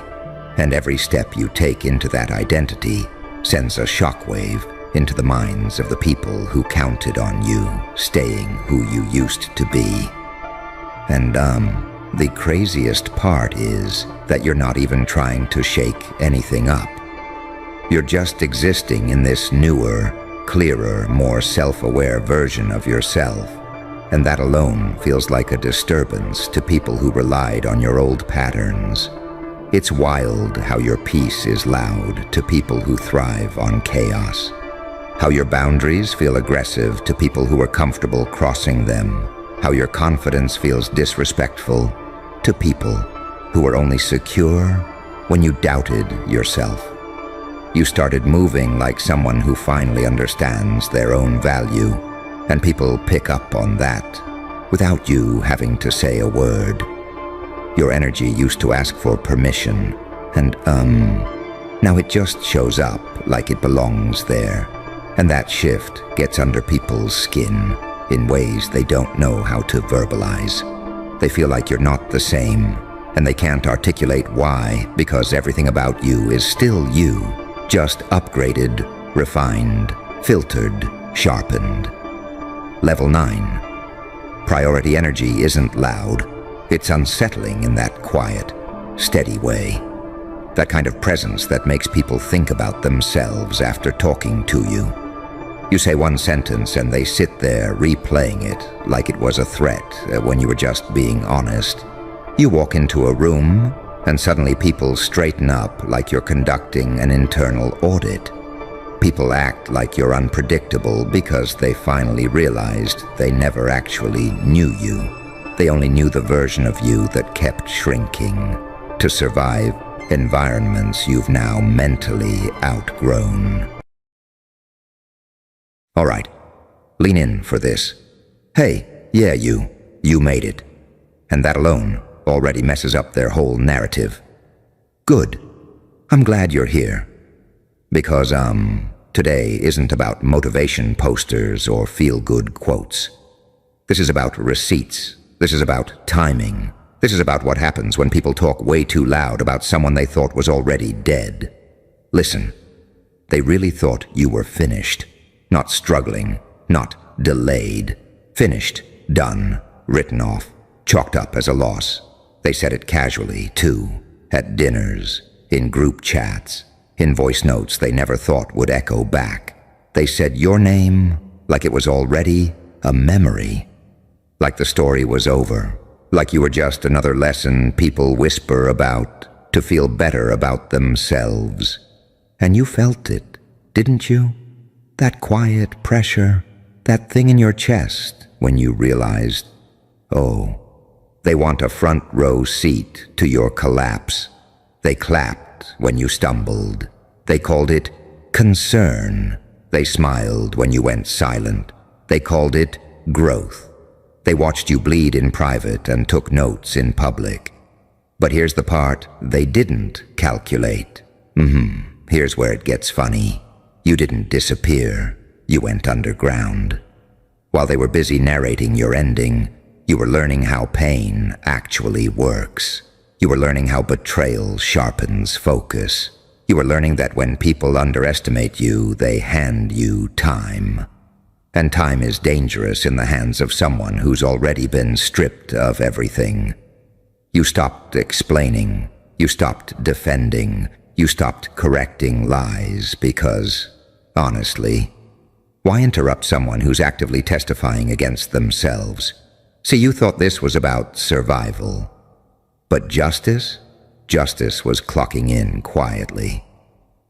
And every step you take into that identity sends a shockwave into the minds of the people who counted on you staying who you used to be. And the craziest part is that you're not even trying to shake anything up. You're just existing in this newer, clearer, more self-aware version of yourself. And that alone feels like a disturbance to people who relied on your old patterns. It's wild how your peace is loud to people who thrive on chaos. How your boundaries feel aggressive to people who are comfortable crossing them. How your confidence feels disrespectful to people who are only secure when you doubted yourself. You started moving like someone who finally understands their own value, and people pick up on that without you having to say a word. Your energy used to ask for permission, and now it just shows up like it belongs there. And that shift gets under people's skin in ways they don't know how to verbalize. They feel like you're not the same, and they can't articulate why, because everything about you is still you, just upgraded, refined, filtered, sharpened. Level 9. Priority energy isn't loud. It's unsettling in that quiet, steady way. That kind of presence that makes people think about themselves after talking to you. You say one sentence and they sit there replaying it like it was a threat when you were just being honest. You walk into a room and suddenly people straighten up like you're conducting an internal audit. People act like you're unpredictable because they finally realized they never actually knew you. They only knew the version of you that kept shrinking to survive environments you've now mentally outgrown. All right, lean in for this. Hey, yeah, you made it. And that alone already messes up their whole narrative. Good. I'm glad you're here. Because, today isn't about motivation posters or feel-good quotes. This is about receipts. This is about timing. This is about what happens when people talk way too loud about someone they thought was already dead. Listen, they really thought you were finished. Not struggling, not delayed. Finished, done, written off, chalked up as a loss. They said it casually, too, at dinners, in group chats, in voice notes they never thought would echo back. They said your name like it was already a memory, like the story was over, like you were just another lesson people whisper about to feel better about themselves. And you felt it, didn't you? That quiet pressure, that thing in your chest when you realized, oh, they want a front row seat to your collapse. They clapped when you stumbled. They called it concern. They smiled when you went silent. They called it growth. They watched you bleed in private and took notes in public. But here's the part they didn't calculate. Here's where it gets funny. You didn't disappear. You went underground. While they were busy narrating your ending, you were learning how pain actually works. You were learning how betrayal sharpens focus. You were learning that when people underestimate you, they hand you time. And time is dangerous in the hands of someone who's already been stripped of everything. You stopped explaining. You stopped defending. You stopped correcting lies because, honestly, why interrupt someone who's actively testifying against themselves? See, you thought this was about survival. But justice? Justice was clocking in quietly.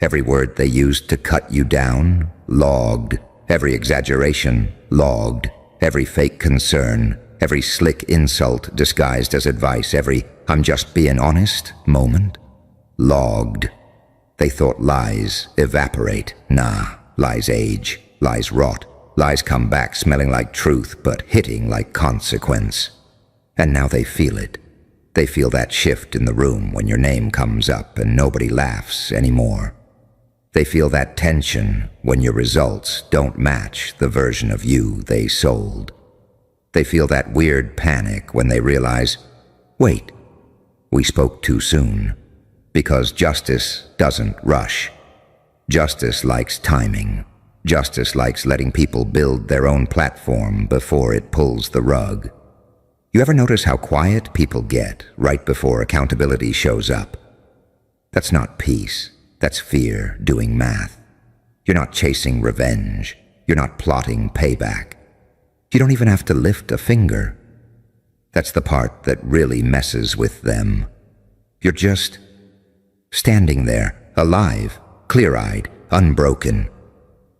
Every word they used to cut you down, logged. Every exaggeration, logged. Every fake concern, every slick insult disguised as advice, every "I'm just being honest" moment, logged. They thought lies evaporate. Nah, lies age, lies rot, lies come back smelling like truth but hitting like consequence. And now they feel it. They feel that shift in the room when your name comes up and nobody laughs anymore. They feel that tension when your results don't match the version of you they sold. They feel that weird panic when they realize, wait, we spoke too soon. Because justice doesn't rush. Justice likes timing. Justice likes letting people build their own platform before it pulls the rug. You ever notice how quiet people get right before accountability shows up? That's not peace. That's fear doing math. You're not chasing revenge. You're not plotting payback. You don't even have to lift a finger. That's the part that really messes with them. You're just standing there, alive, clear-eyed, unbroken.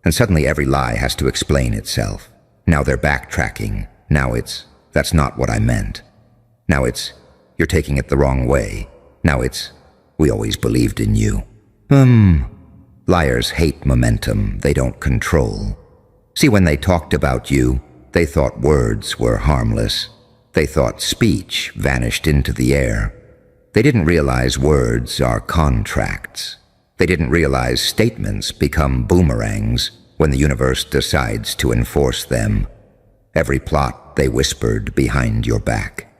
And suddenly every lie has to explain itself. Now they're backtracking. Now it's, that's not what I meant. Now it's, you're taking it the wrong way. Now it's, we always believed in you. Liars hate momentum they don't control. See, when they talked about you, they thought words were harmless. They thought speech vanished into the air. They didn't realize words are contracts. They didn't realize statements become boomerangs when the universe decides to enforce them. Every plot they whispered behind your back.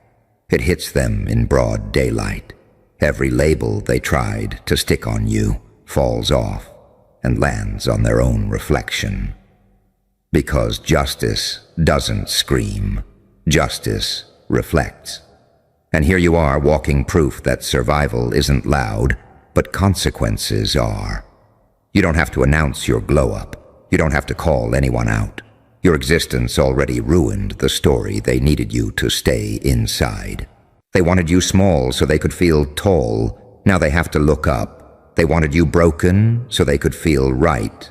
It hits them in broad daylight. Every label they tried to stick on you falls off and lands on their own reflection. Because justice doesn't scream. Justice reflects. And here you are walking proof that survival isn't loud, but consequences are. You don't have to announce your glow-up. You don't have to call anyone out. Your existence already ruined the story they needed you to stay inside. They wanted you small so they could feel tall. Now they have to look up. They wanted you broken so they could feel right.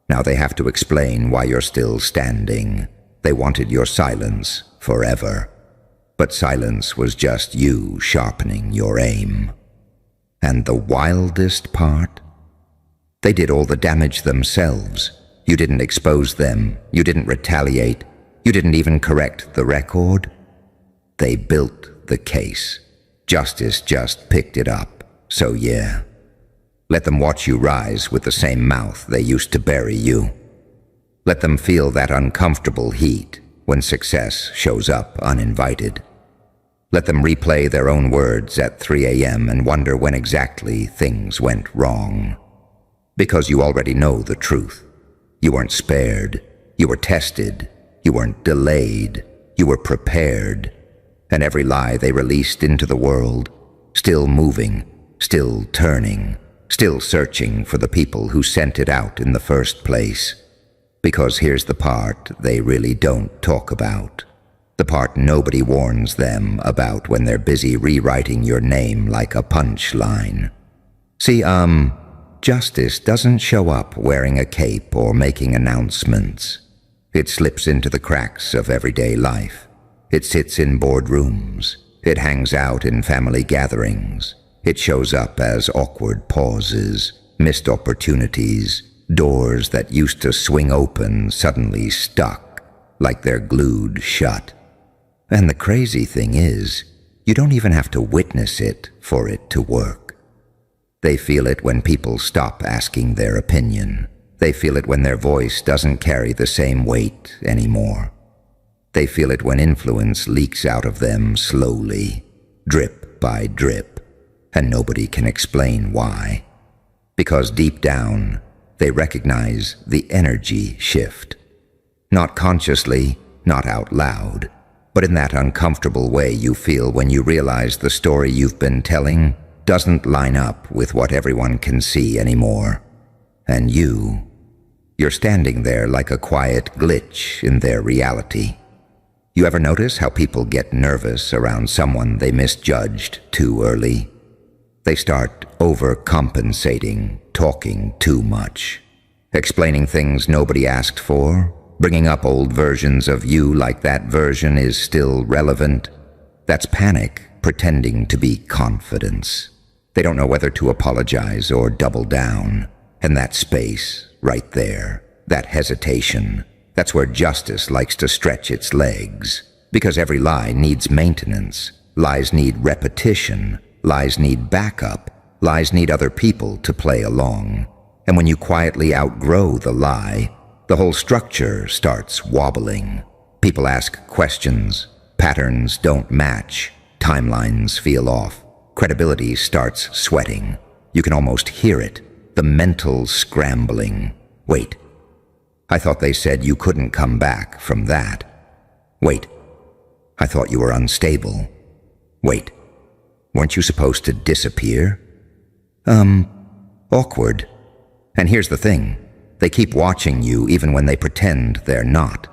Now they have to explain why you're still standing. They wanted your silence forever. But silence was just you sharpening your aim. And the wildest part? They did all the damage themselves. You didn't expose them. You didn't retaliate. You didn't even correct the record. They built the case. Justice just picked it up. So yeah. Let them watch you rise with the same mouth they used to bury you. Let them feel that uncomfortable heat when success shows up uninvited. Let them replay their own words at 3 a.m. and wonder when exactly things went wrong. Because you already know the truth. You weren't spared. You were tested. You weren't delayed. You were prepared. And every lie they released into the world, still moving, still turning, still searching for the people who sent it out in the first place. Because here's the part they really don't talk about. The part nobody warns them about when they're busy rewriting your name like a punchline. See, justice doesn't show up wearing a cape or making announcements. It slips into the cracks of everyday life. It sits in boardrooms. It hangs out in family gatherings. It shows up as awkward pauses, missed opportunities, doors that used to swing open suddenly stuck, like they're glued shut. And the crazy thing is, you don't even have to witness it for it to work. They feel it when people stop asking their opinion. They feel it when their voice doesn't carry the same weight anymore. They feel it when influence leaks out of them slowly, drip by drip, and nobody can explain why. Because deep down, they recognize the energy shift. Not consciously, not out loud, but in that uncomfortable way you feel when you realize the story you've been telling doesn't line up with what everyone can see anymore. And you're standing there like a quiet glitch in their reality. You ever notice how people get nervous around someone they misjudged too early? They start overcompensating, talking too much, explaining things nobody asked for, bringing up old versions of you like that version is still relevant. That's panic pretending to be confidence. They don't know whether to apologize or double down. And that space, right there, that hesitation, that's where justice likes to stretch its legs. Because every lie needs maintenance. Lies need repetition. Lies need backup. Lies need other people to play along. And when you quietly outgrow the lie, the whole structure starts wobbling. People ask questions. Patterns don't match. Timelines feel off. Credibility starts sweating. You can almost hear it. The mental scrambling. Wait. I thought they said you couldn't come back from that. Wait. I thought you were unstable. Wait. Weren't you supposed to disappear? Awkward. And here's the thing. They keep watching you even when they pretend they're not.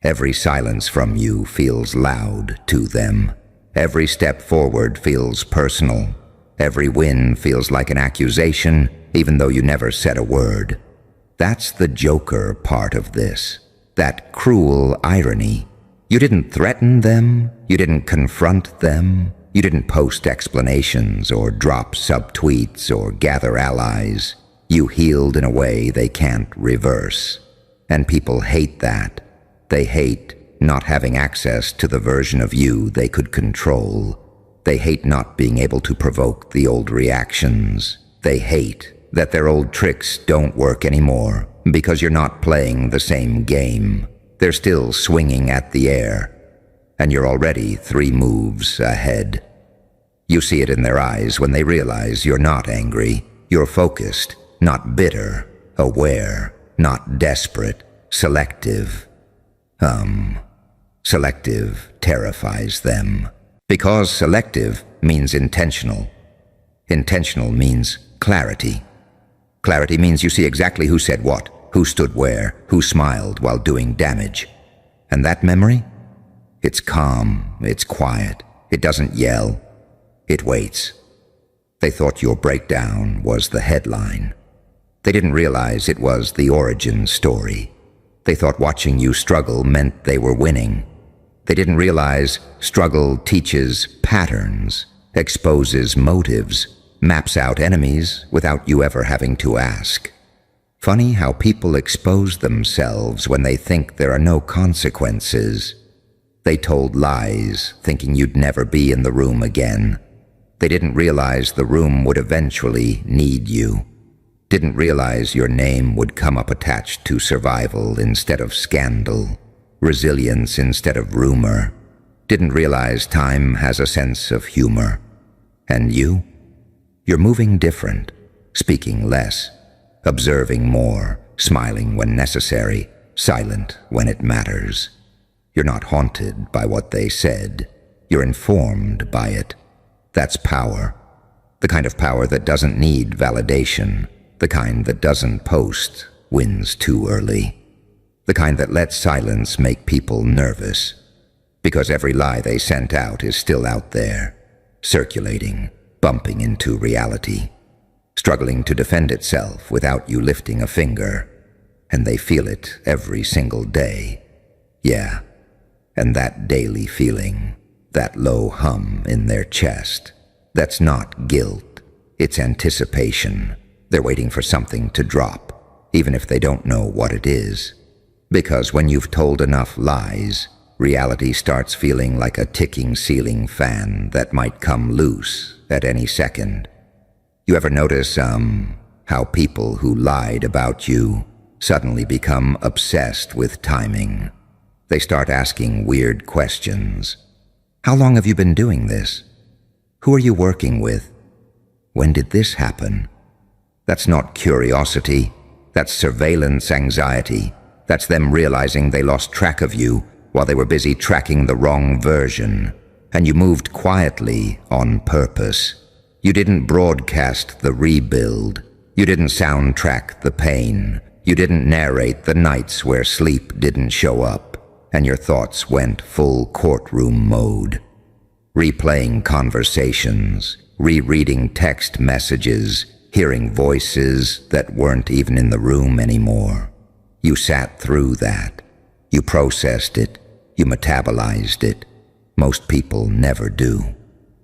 Every silence from you feels loud to them. Every step forward feels personal. Every win feels like an accusation, even though you never said a word. That's the Joker part of this. That cruel irony. You didn't threaten them. You didn't confront them. You didn't post explanations or drop subtweets or gather allies. You healed in a way they can't reverse. And people hate that. They hate not having access to the version of you they could control. They hate not being able to provoke the old reactions. They hate that their old tricks don't work anymore because you're not playing the same game. They're still swinging at the air, and you're already 3 moves ahead. You see it in their eyes when they realize you're not angry. You're focused, not bitter, aware, not desperate, selective. Selective terrifies them. Because selective means intentional. Intentional means clarity. Clarity means you see exactly who said what, who stood where, who smiled while doing damage. And that memory? It's calm, it's quiet, it doesn't yell, it waits. They thought your breakdown was the headline. They didn't realize it was the origin story. They thought watching you struggle meant they were winning. They didn't realize struggle teaches patterns, exposes motives, maps out enemies without you ever having to ask. Funny how people expose themselves when they think there are no consequences. They told lies, thinking you'd never be in the room again. They didn't realize the room would eventually need you. Didn't realize your name would come up attached to survival instead of scandal, resilience instead of rumor. Didn't realize time has a sense of humor. And you? You're moving different, speaking less, observing more, smiling when necessary, silent when it matters. You're not haunted by what they said. You're informed by it. That's power. The kind of power that doesn't need validation. The kind that doesn't post wins too early. The kind that lets silence make people nervous. Because every lie they sent out is still out there, circulating, bumping into reality, struggling to defend itself without you lifting a finger. And they feel it every single day. Yeah, and that daily feeling, that low hum in their chest, that's not guilt, it's anticipation. They're waiting for something to drop, even if they don't know what it is. Because when you've told enough lies, reality starts feeling like a ticking ceiling fan that might come loose at any second. You ever notice, how people who lied about you suddenly become obsessed with timing? They start asking weird questions. How long have you been doing this? Who are you working with? When did this happen? That's not curiosity. That's surveillance anxiety. That's them realizing they lost track of you while they were busy tracking the wrong version. And you moved quietly on purpose. You didn't broadcast the rebuild. You didn't soundtrack the pain. You didn't narrate the nights where sleep didn't show up, and your thoughts went full courtroom mode. Replaying conversations, rereading text messages, hearing voices that weren't even in the room anymore. You sat through that. You processed it. You metabolized it. Most people never do.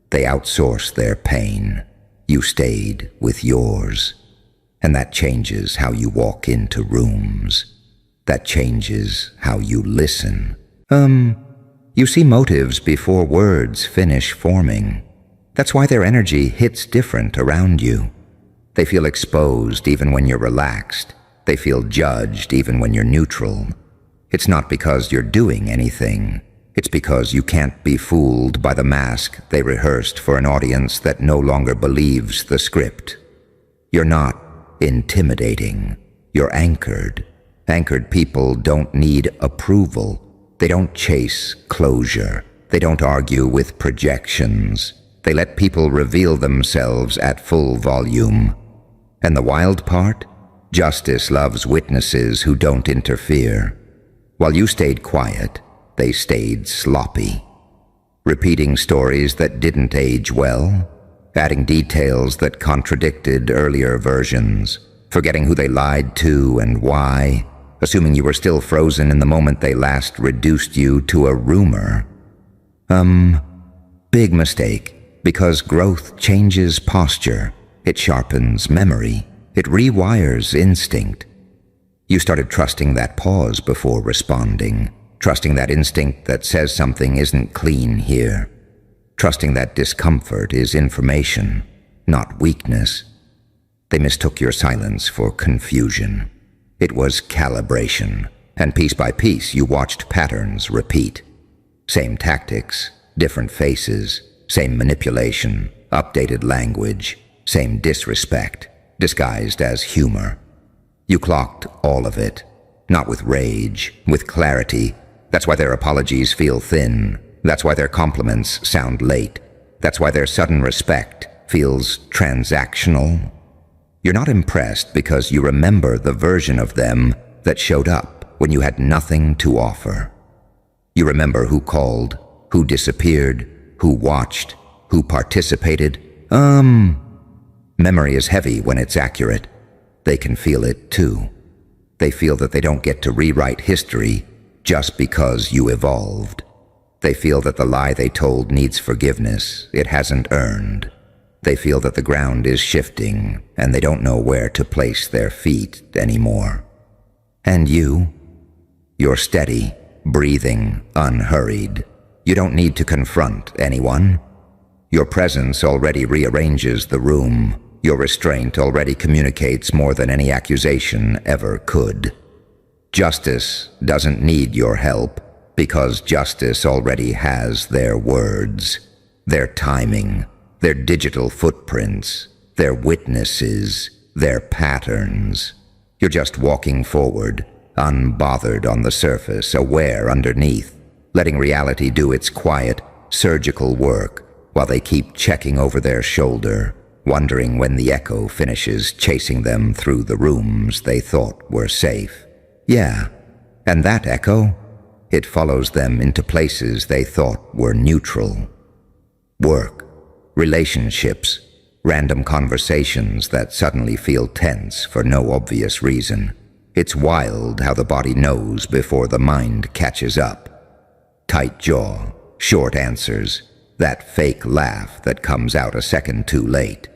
They outsource their pain. You stayed with yours. And that changes how you walk into rooms. That changes how you listen. You see motives before words finish forming. That's why their energy hits different around you. They feel exposed even when you're relaxed. They feel judged even when you're neutral. It's not because you're doing anything. It's because you can't be fooled by the mask they rehearsed for an audience that no longer believes the script. You're not intimidating. You're anchored. Anchored people don't need approval. They don't chase closure. They don't argue with projections. They let people reveal themselves at full volume. And the wild part? Justice loves witnesses who don't interfere. While you stayed quiet, they stayed sloppy, repeating stories that didn't age well, adding details that contradicted earlier versions, forgetting who they lied to and why, assuming you were still frozen in the moment they last reduced you to a rumor. Big mistake, because growth changes posture, it sharpens memory, it rewires instinct. You started trusting that pause before responding, trusting that instinct that says something isn't clean here, trusting that discomfort is information, not weakness. They mistook your silence for confusion. It was calibration, and piece by piece you watched patterns repeat. Same tactics, different faces, same manipulation, updated language, same disrespect, disguised as humor. You clocked all of it, not with rage, with clarity. That's why their apologies feel thin. That's why their compliments sound late. That's why their sudden respect feels transactional. You're not impressed because you remember the version of them that showed up when you had nothing to offer. You remember who called, who disappeared, who watched, who participated. Memory is heavy when it's accurate. They can feel it too. They feel that they don't get to rewrite history just because you evolved. They feel that the lie they told needs forgiveness it hasn't earned. They feel that the ground is shifting and they don't know where to place their feet anymore. And you're steady, breathing, unhurried. You don't need to confront anyone. Your presence already rearranges the room. Your restraint already communicates more than any accusation ever could. Justice doesn't need your help because justice already has their words, their timing, their digital footprints, their witnesses, their patterns. You're just walking forward, unbothered on the surface, aware underneath, letting reality do its quiet, surgical work while they keep checking over their shoulder, wondering when the echo finishes chasing them through the rooms they thought were safe. Yeah, and that echo, it follows them into places they thought were neutral. Work, relationships, random conversations that suddenly feel tense for no obvious reason. It's wild how the body knows before the mind catches up. Tight jaw, short answers, that fake laugh that comes out a second too late.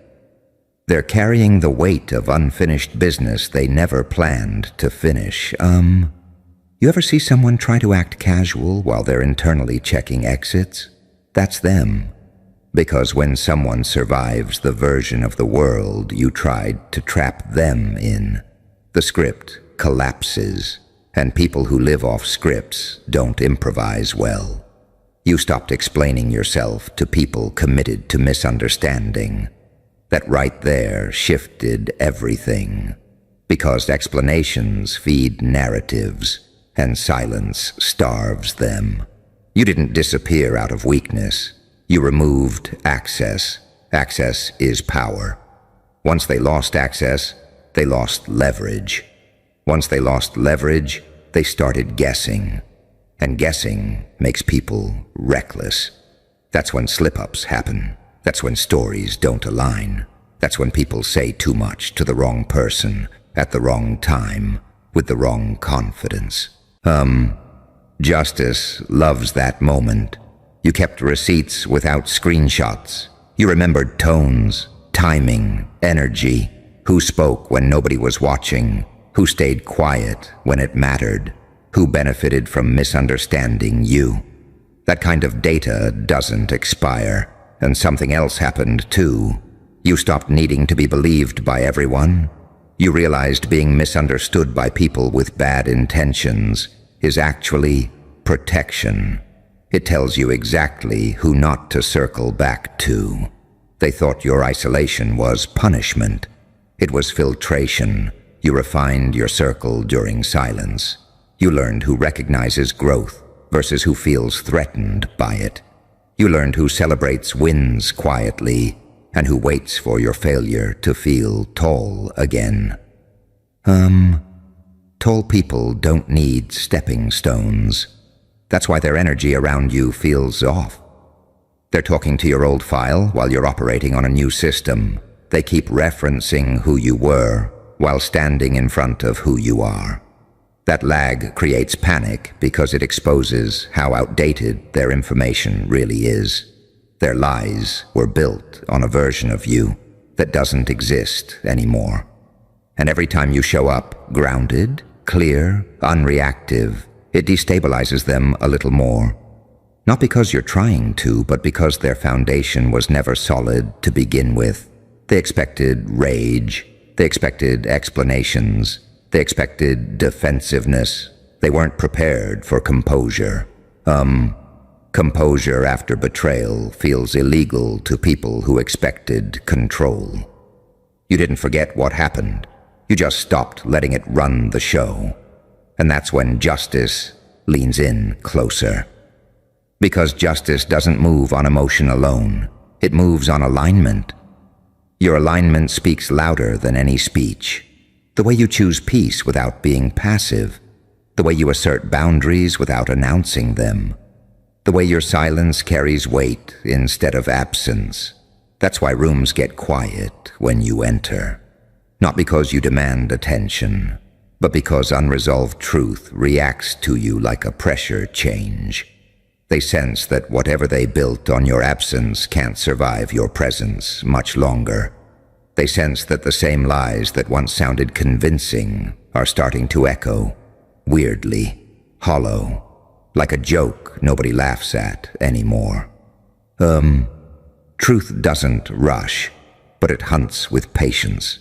They're carrying the weight of unfinished business they never planned to finish. You ever see someone try to act casual while they're internally checking exits? That's them. Because when someone survives the version of the world you tried to trap them in, the script collapses, and people who live off scripts don't improvise well. You stopped explaining yourself to people committed to misunderstanding. That right there shifted everything, because explanations feed narratives, and silence starves them. You didn't disappear out of weakness. You removed access. Access is power. Once they lost access, they lost leverage. Once they lost leverage, they started guessing. And guessing makes people reckless. That's when slip-ups happen. That's when stories don't align. That's when people say too much to the wrong person, at the wrong time, with the wrong confidence. Justice loves that moment. You kept receipts without screenshots. You remembered tones, timing, energy, who spoke when nobody was watching, who stayed quiet when it mattered, who benefited from misunderstanding you. That kind of data doesn't expire, and something else happened too. You stopped needing to be believed by everyone. You realized being misunderstood by people with bad intentions is actually protection. It tells you exactly who not to circle back to. They thought your isolation was punishment. It was filtration. You refined your circle during silence. You learned who recognizes growth versus who feels threatened by it. You learned who celebrates wins quietly and who waits for your failure to feel tall again. Tall people don't need stepping stones. That's why their energy around you feels off. They're talking to your old file while you're operating on a new system. They keep referencing who you were while standing in front of who you are. That lag creates panic because it exposes how outdated their information really is. Their lies were built on a version of you that doesn't exist anymore. And every time you show up grounded, clear, unreactive, it destabilizes them a little more. Not because you're trying to, but because their foundation was never solid to begin with. They expected rage. They expected explanations. They expected defensiveness. They weren't prepared for composure. Composure after betrayal feels illegal to people who expected control. You didn't forget what happened. You just stopped letting it run the show. And that's when justice leans in closer. Because justice doesn't move on emotion alone. It moves on alignment. Your alignment speaks louder than any speech. The way you choose peace without being passive. The way you assert boundaries without announcing them. The way your silence carries weight instead of absence. That's why rooms get quiet when you enter. Not because you demand attention, but because unresolved truth reacts to you like a pressure change. They sense that whatever they built on your absence can't survive your presence much longer. They sense that the same lies that once sounded convincing are starting to echo, weirdly, hollow, like a joke nobody laughs at anymore. Truth doesn't rush, but it hunts with patience.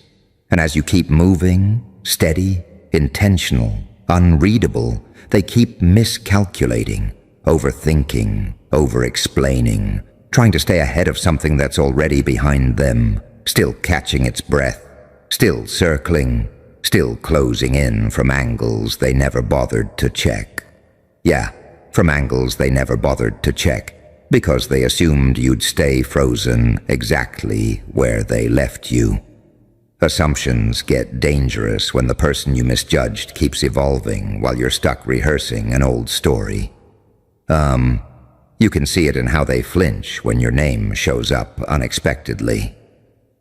And as you keep moving, steady, intentional, unreadable, they keep miscalculating, overthinking, over-explaining, trying to stay ahead of something that's already behind them, still catching its breath, still circling, still closing in from angles they never bothered to check. Yeah, from angles they never bothered to check, because they assumed you'd stay frozen exactly where they left you. Assumptions get dangerous when the person you misjudged keeps evolving while you're stuck rehearsing an old story. You can see it in how they flinch when your name shows up unexpectedly.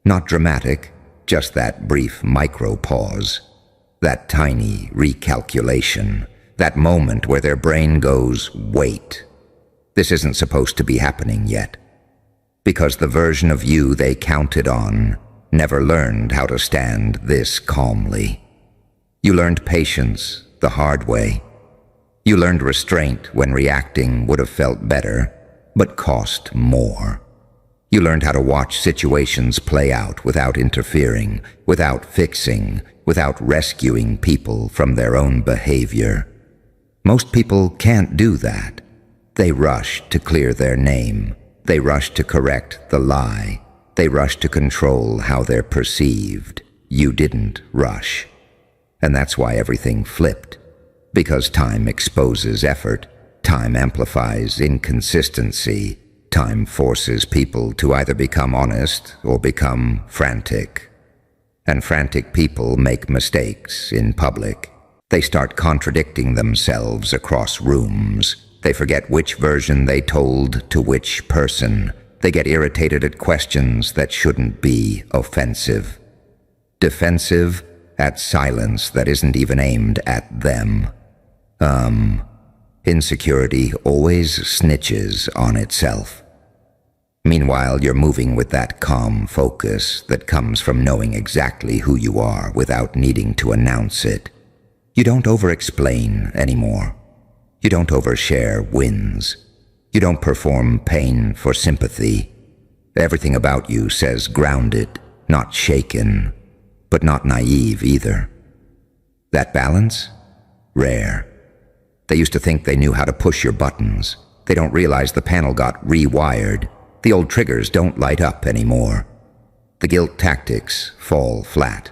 Not dramatic, just that brief micro-pause, that tiny recalculation, that moment where their brain goes, wait, this isn't supposed to be happening yet. Because the version of you they counted on never learned how to stand this calmly. You learned patience the hard way. You learned restraint when reacting would have felt better, but cost more. You learned how to watch situations play out without interfering, without fixing, without rescuing people from their own behavior. Most people can't do that. They rush to clear their name. They rush to correct the lie. They rush to control how they're perceived. You didn't rush. And that's why everything flipped. Because time exposes effort. Time amplifies inconsistency. Time forces people to either become honest or become frantic. And frantic people make mistakes in public. They start contradicting themselves across rooms. They forget which version they told to which person. They get irritated at questions that shouldn't be offensive. Defensive at silence that isn't even aimed at them. Insecurity always snitches on itself. Meanwhile, you're moving with that calm focus that comes from knowing exactly who you are without needing to announce it. You don't over-explain anymore. You don't overshare wins. You don't perform pain for sympathy. Everything about you says grounded, not shaken, but not naive either. That balance? Rare. They used to think they knew how to push your buttons. They don't realize the panel got rewired. The old triggers don't light up anymore. The guilt tactics fall flat.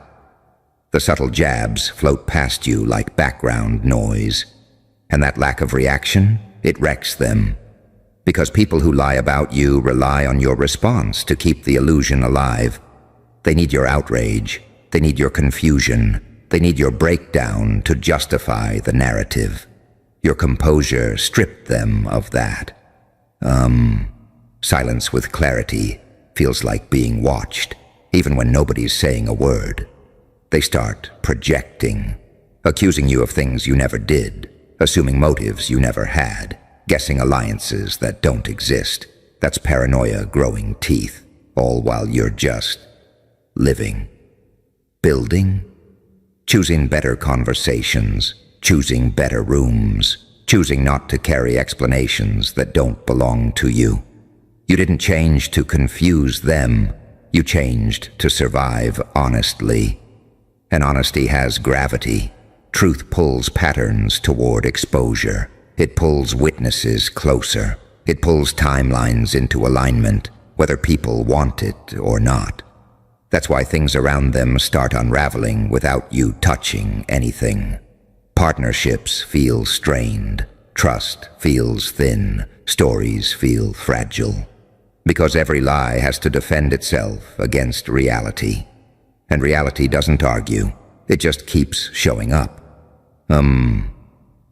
The subtle jabs float past you like background noise. And that lack of reaction, it wrecks them. Because people who lie about you rely on your response to keep the illusion alive. They need your outrage. They need your confusion. They need your breakdown to justify the narrative. Your composure stripped them of that. Silence with clarity feels like being watched, even when nobody's saying a word. They start projecting, accusing you of things you never did, assuming motives you never had, guessing alliances that don't exist. That's paranoia growing teeth, all while you're just living. Building? Choosing better conversations, choosing better rooms, choosing not to carry explanations that don't belong to you. You didn't change to confuse them. You changed to survive honestly. And honesty has gravity. Truth pulls patterns toward exposure. It pulls witnesses closer. It pulls timelines into alignment, whether people want it or not. That's why things around them start unraveling without you touching anything. Partnerships feel strained. Trust feels thin. Stories feel fragile. Because every lie has to defend itself against reality. And reality doesn't argue. It just keeps showing up.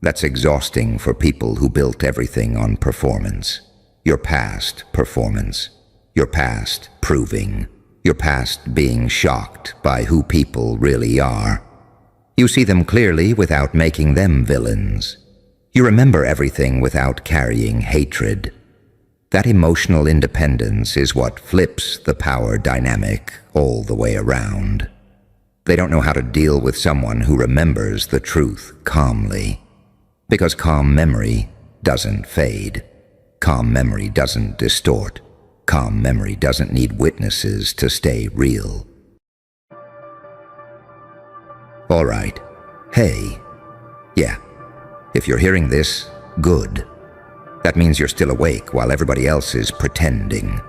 That's exhausting for people who built everything on performance. Your past performance. Your past proving. Your past being shocked by who people really are. You see them clearly without making them villains. You remember everything without carrying hatred. That emotional independence is what flips the power dynamic all the way around. They don't know how to deal with someone who remembers the truth calmly. Because calm memory doesn't fade. Calm memory doesn't distort. Calm memory doesn't need witnesses to stay real. All right. Hey. Yeah. If you're hearing this, good. That means you're still awake while everybody else is pretending.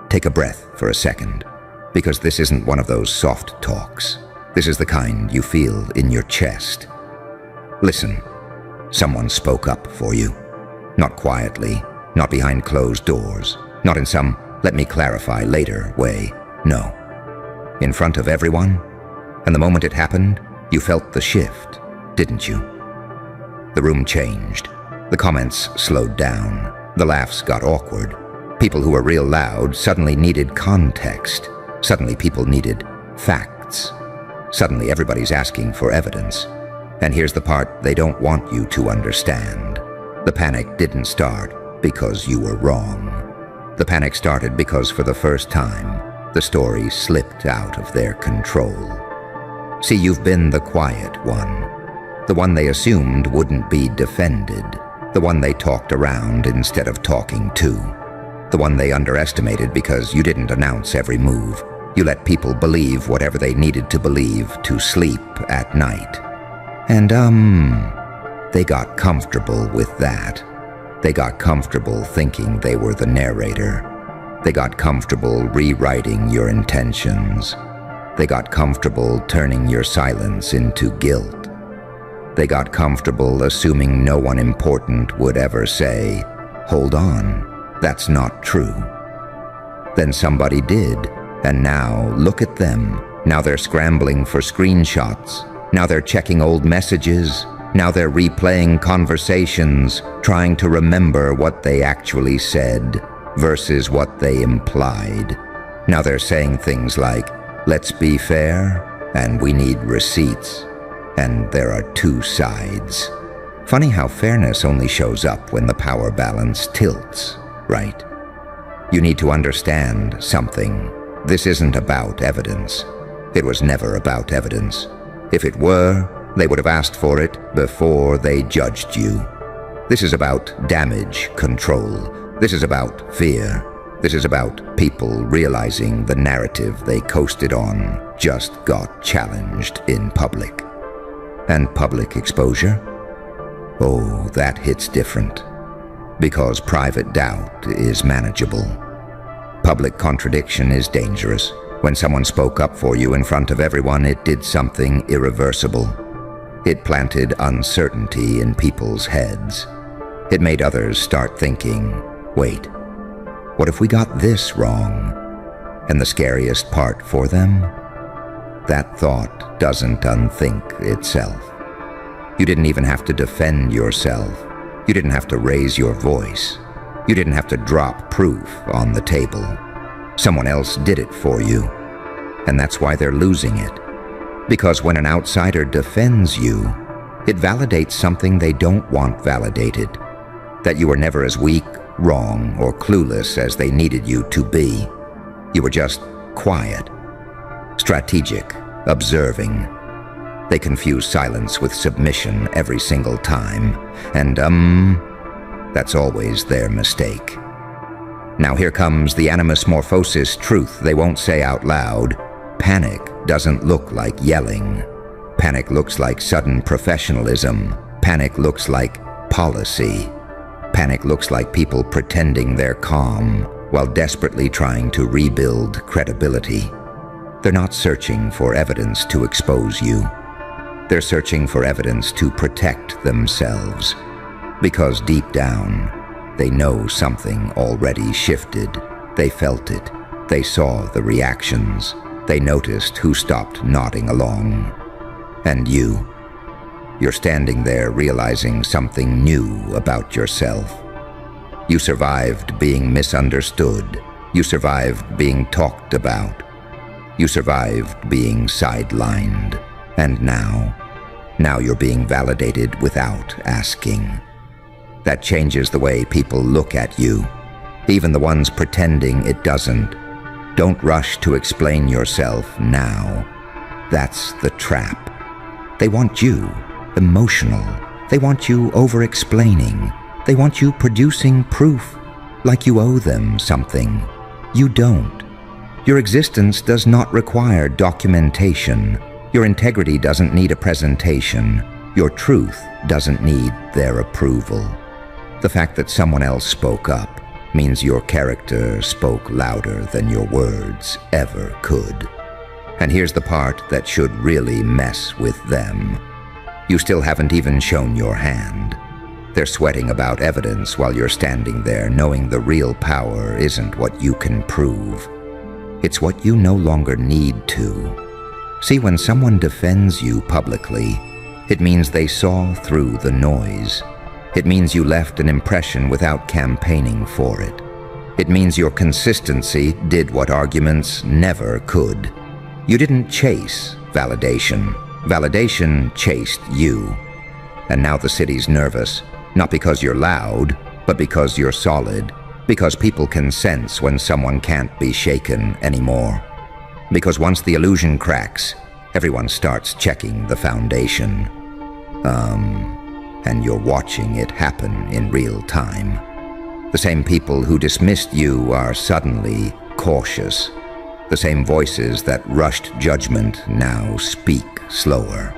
Take a breath for a second, because this isn't one of those soft talks. This is the kind you feel in your chest. Listen, someone spoke up for you. Not quietly, not behind closed doors, not in some "let me clarify later" way. No. In front of everyone, and the moment it happened, you felt the shift, didn't you? The room changed. The comments slowed down. The laughs got awkward. People who were real loud suddenly needed context. Suddenly people needed facts. Suddenly everybody's asking for evidence. And here's the part they don't want you to understand. The panic didn't start because you were wrong. The panic started because for the first time, the story slipped out of their control. See, you've been the quiet one. The one they assumed wouldn't be defended. The one they talked around instead of talking to. The one they underestimated because you didn't announce every move. You let people believe whatever they needed to believe to sleep at night. And, they got comfortable with that. They got comfortable thinking they were the narrator. They got comfortable rewriting your intentions. They got comfortable turning your silence into guilt. They got comfortable assuming no one important would ever say, "Hold on, that's not true." Then somebody did, and now look at them. Now they're scrambling for screenshots. Now they're checking old messages. Now they're replaying conversations, trying to remember what they actually said versus what they implied. Now they're saying things like, "Let's be fair, and we need receipts." And there are two sides. Funny how fairness only shows up when the power balance tilts, right? You need to understand something. This isn't about evidence. It was never about evidence. If it were, they would have asked for it before they judged you. This is about damage control. This is about fear. This is about people realizing the narrative they coasted on just got challenged in public. And public exposure? Oh, that hits different. Because private doubt is manageable. Public contradiction is dangerous. When someone spoke up for you in front of everyone, it did something irreversible. It planted uncertainty in people's heads. It made others start thinking, wait, what if we got this wrong? And the scariest part for them? that thought doesn't unthink itself. You didn't even have to defend yourself. You didn't have to raise your voice. You didn't have to drop proof on the table. Someone else did it for you. And that's why they're losing it. Because when an outsider defends you, it validates something they don't want validated. That you were never as weak, wrong, or clueless as they needed you to be. You were just quiet, strategic, observing. They confuse silence with submission every single time. And that's always their mistake. Now here comes the animus morphosis truth they won't say out loud. Panic doesn't look like yelling. Panic looks like sudden professionalism. Panic looks like policy. Panic looks like people pretending they're calm while desperately trying to rebuild credibility. They're not searching for evidence to expose you. They're searching for evidence to protect themselves. Because deep down, they know something already shifted. They felt it. They saw the reactions. They noticed who stopped nodding along. And you're standing there realizing something new about yourself. You survived being misunderstood. You survived being talked about. You survived being sidelined. And now you're being validated without asking. That changes the way people look at you, even the ones pretending it doesn't. Don't rush to explain yourself now. That's the trap. They want you emotional. They want you over-explaining. They want you producing proof, like you owe them something. You don't. Your existence does not require documentation. Your integrity doesn't need a presentation. Your truth doesn't need their approval. The fact that someone else spoke up means your character spoke louder than your words ever could. And here's the part that should really mess with them. You still haven't even shown your hand. They're sweating about evidence while you're standing there knowing the real power isn't what you can prove. It's what you no longer need to. See, when someone defends you publicly, it means they saw through the noise. It means you left an impression without campaigning for it. It means your consistency did what arguments never could. You didn't chase validation. Validation chased you. And now the city's nervous, not because you're loud, but because you're solid. Because people can sense when someone can't be shaken anymore. Because once the illusion cracks, everyone starts checking the foundation. And you're watching it happen in real time. The same people who dismissed you are suddenly cautious. The same voices that rushed judgment now speak slower.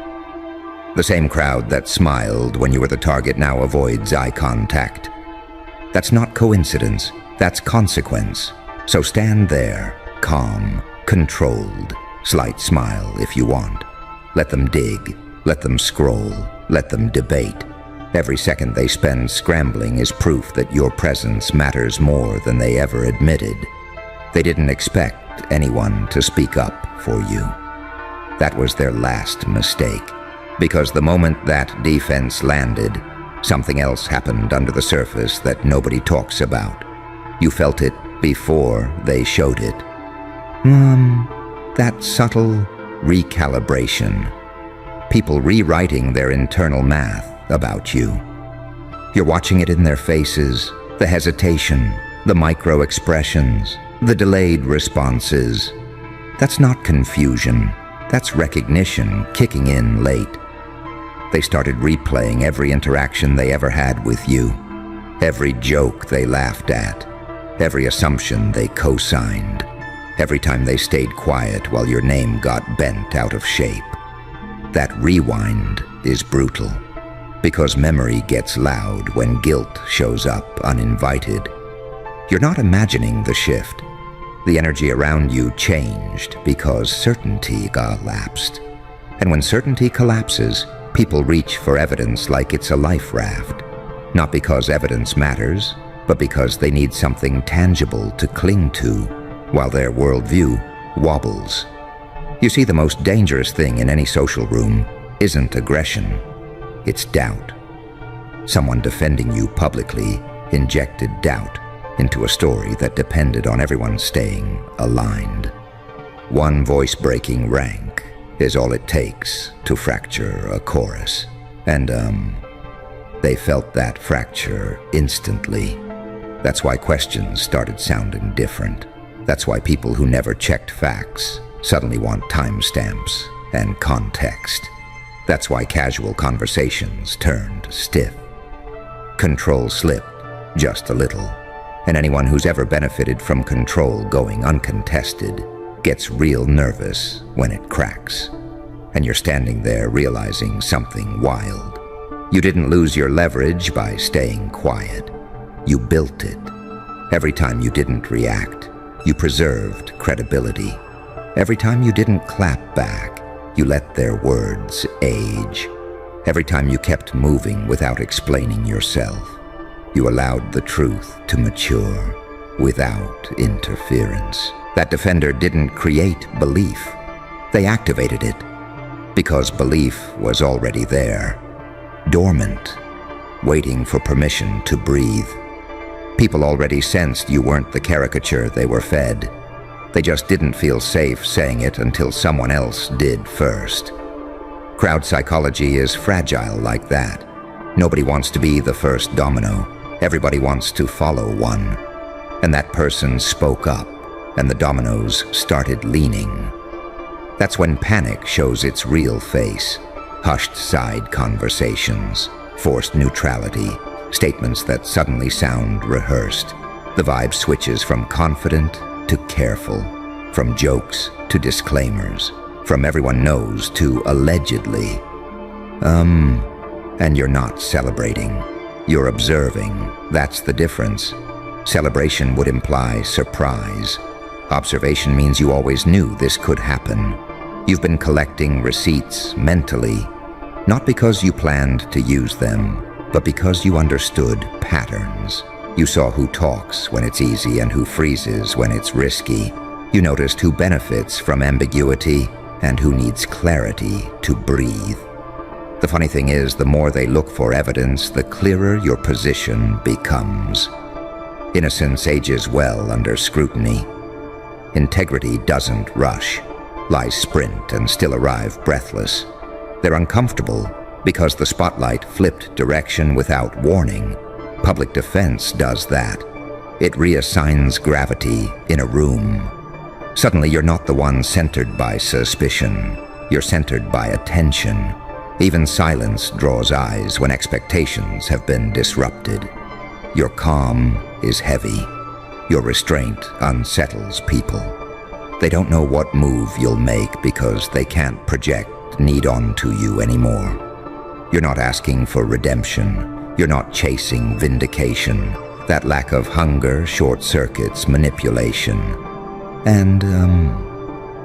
The same crowd that smiled when you were the target now avoids eye contact. That's not coincidence, that's consequence. So stand there, calm, controlled, slight smile if you want. Let them dig, let them scroll, let them debate. Every second they spend scrambling is proof that your presence matters more than they ever admitted. They didn't expect anyone to speak up for you. That was their last mistake, because the moment that defense landed, something else happened under the surface that nobody talks about. You felt it before they showed it. That subtle recalibration. People rewriting their internal math about you. You're watching it in their faces, the hesitation, the micro-expressions, the delayed responses. That's not confusion. That's recognition kicking in late. They started replaying every interaction they ever had with you, every joke they laughed at, every assumption they co-signed, every time they stayed quiet while your name got bent out of shape. That rewind is brutal, because memory gets loud when guilt shows up uninvited. You're not imagining the shift. The energy around you changed because certainty collapsed. And when certainty collapses, people reach for evidence like it's a life raft. Not because evidence matters, but because they need something tangible to cling to while their worldview wobbles. You see, the most dangerous thing in any social room isn't aggression, it's doubt. Someone defending you publicly injected doubt into a story that depended on everyone staying aligned. One voice-breaking rank is all it takes to fracture a chorus. And, they felt that fracture instantly. That's why questions started sounding different. That's why people who never checked facts suddenly want timestamps and context. That's why casual conversations turned stiff. Control slipped just a little, and anyone who's ever benefited from control going uncontested gets real nervous when it cracks. And you're standing there realizing something wild. You didn't lose your leverage by staying quiet. You built it. Every time you didn't react, you preserved credibility. Every time you didn't clap back, you let their words age. Every time you kept moving without explaining yourself, you allowed the truth to mature without interference. That defender didn't create belief. They activated it because belief was already there, dormant, waiting for permission to breathe. People already sensed you weren't the caricature they were fed. They just didn't feel safe saying it until someone else did first. Crowd psychology is fragile like that. Nobody wants to be the first domino. Everybody wants to follow one. And that person spoke up, and the dominoes started leaning. That's when panic shows its real face. Hushed side conversations, forced neutrality, statements that suddenly sound rehearsed. The vibe switches from confident to careful, from jokes to disclaimers, from everyone knows to allegedly. And you're not celebrating. You're observing. That's the difference. Celebration would imply surprise. Observation means you always knew this could happen. You've been collecting receipts mentally, not because you planned to use them, but because you understood patterns. You saw who talks when it's easy and who freezes when it's risky. You noticed who benefits from ambiguity and who needs clarity to breathe. The funny thing is, the more they look for evidence, the clearer your position becomes. Innocence ages well under scrutiny. Integrity doesn't rush. Lies sprint and still arrive breathless. They're uncomfortable because the spotlight flipped direction without warning. Public defense does that. It reassigns gravity in a room. Suddenly you're not the one centered by suspicion. You're centered by attention. Even silence draws eyes when expectations have been disrupted. Your calm is heavy. Your restraint unsettles people. They don't know what move you'll make because they can't project need onto you anymore. You're not asking for redemption. You're not chasing vindication. That lack of hunger short-circuits manipulation. And,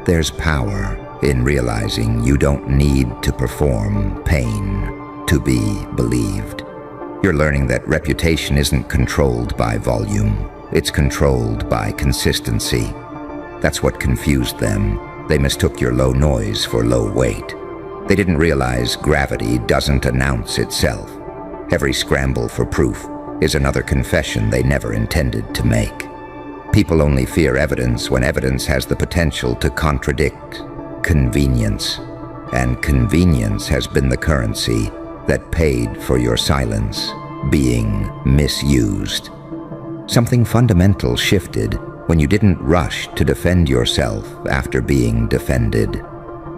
there's power in realizing you don't need to perform pain to be believed. You're learning that reputation isn't controlled by volume. It's controlled by consistency. That's what confused them. They mistook your low noise for low weight. They didn't realize gravity doesn't announce itself. Every scramble for proof is another confession they never intended to make. People only fear evidence when evidence has the potential to contradict convenience. And convenience has been the currency that paid for your silence being misused. Something fundamental shifted when you didn't rush to defend yourself after being defended.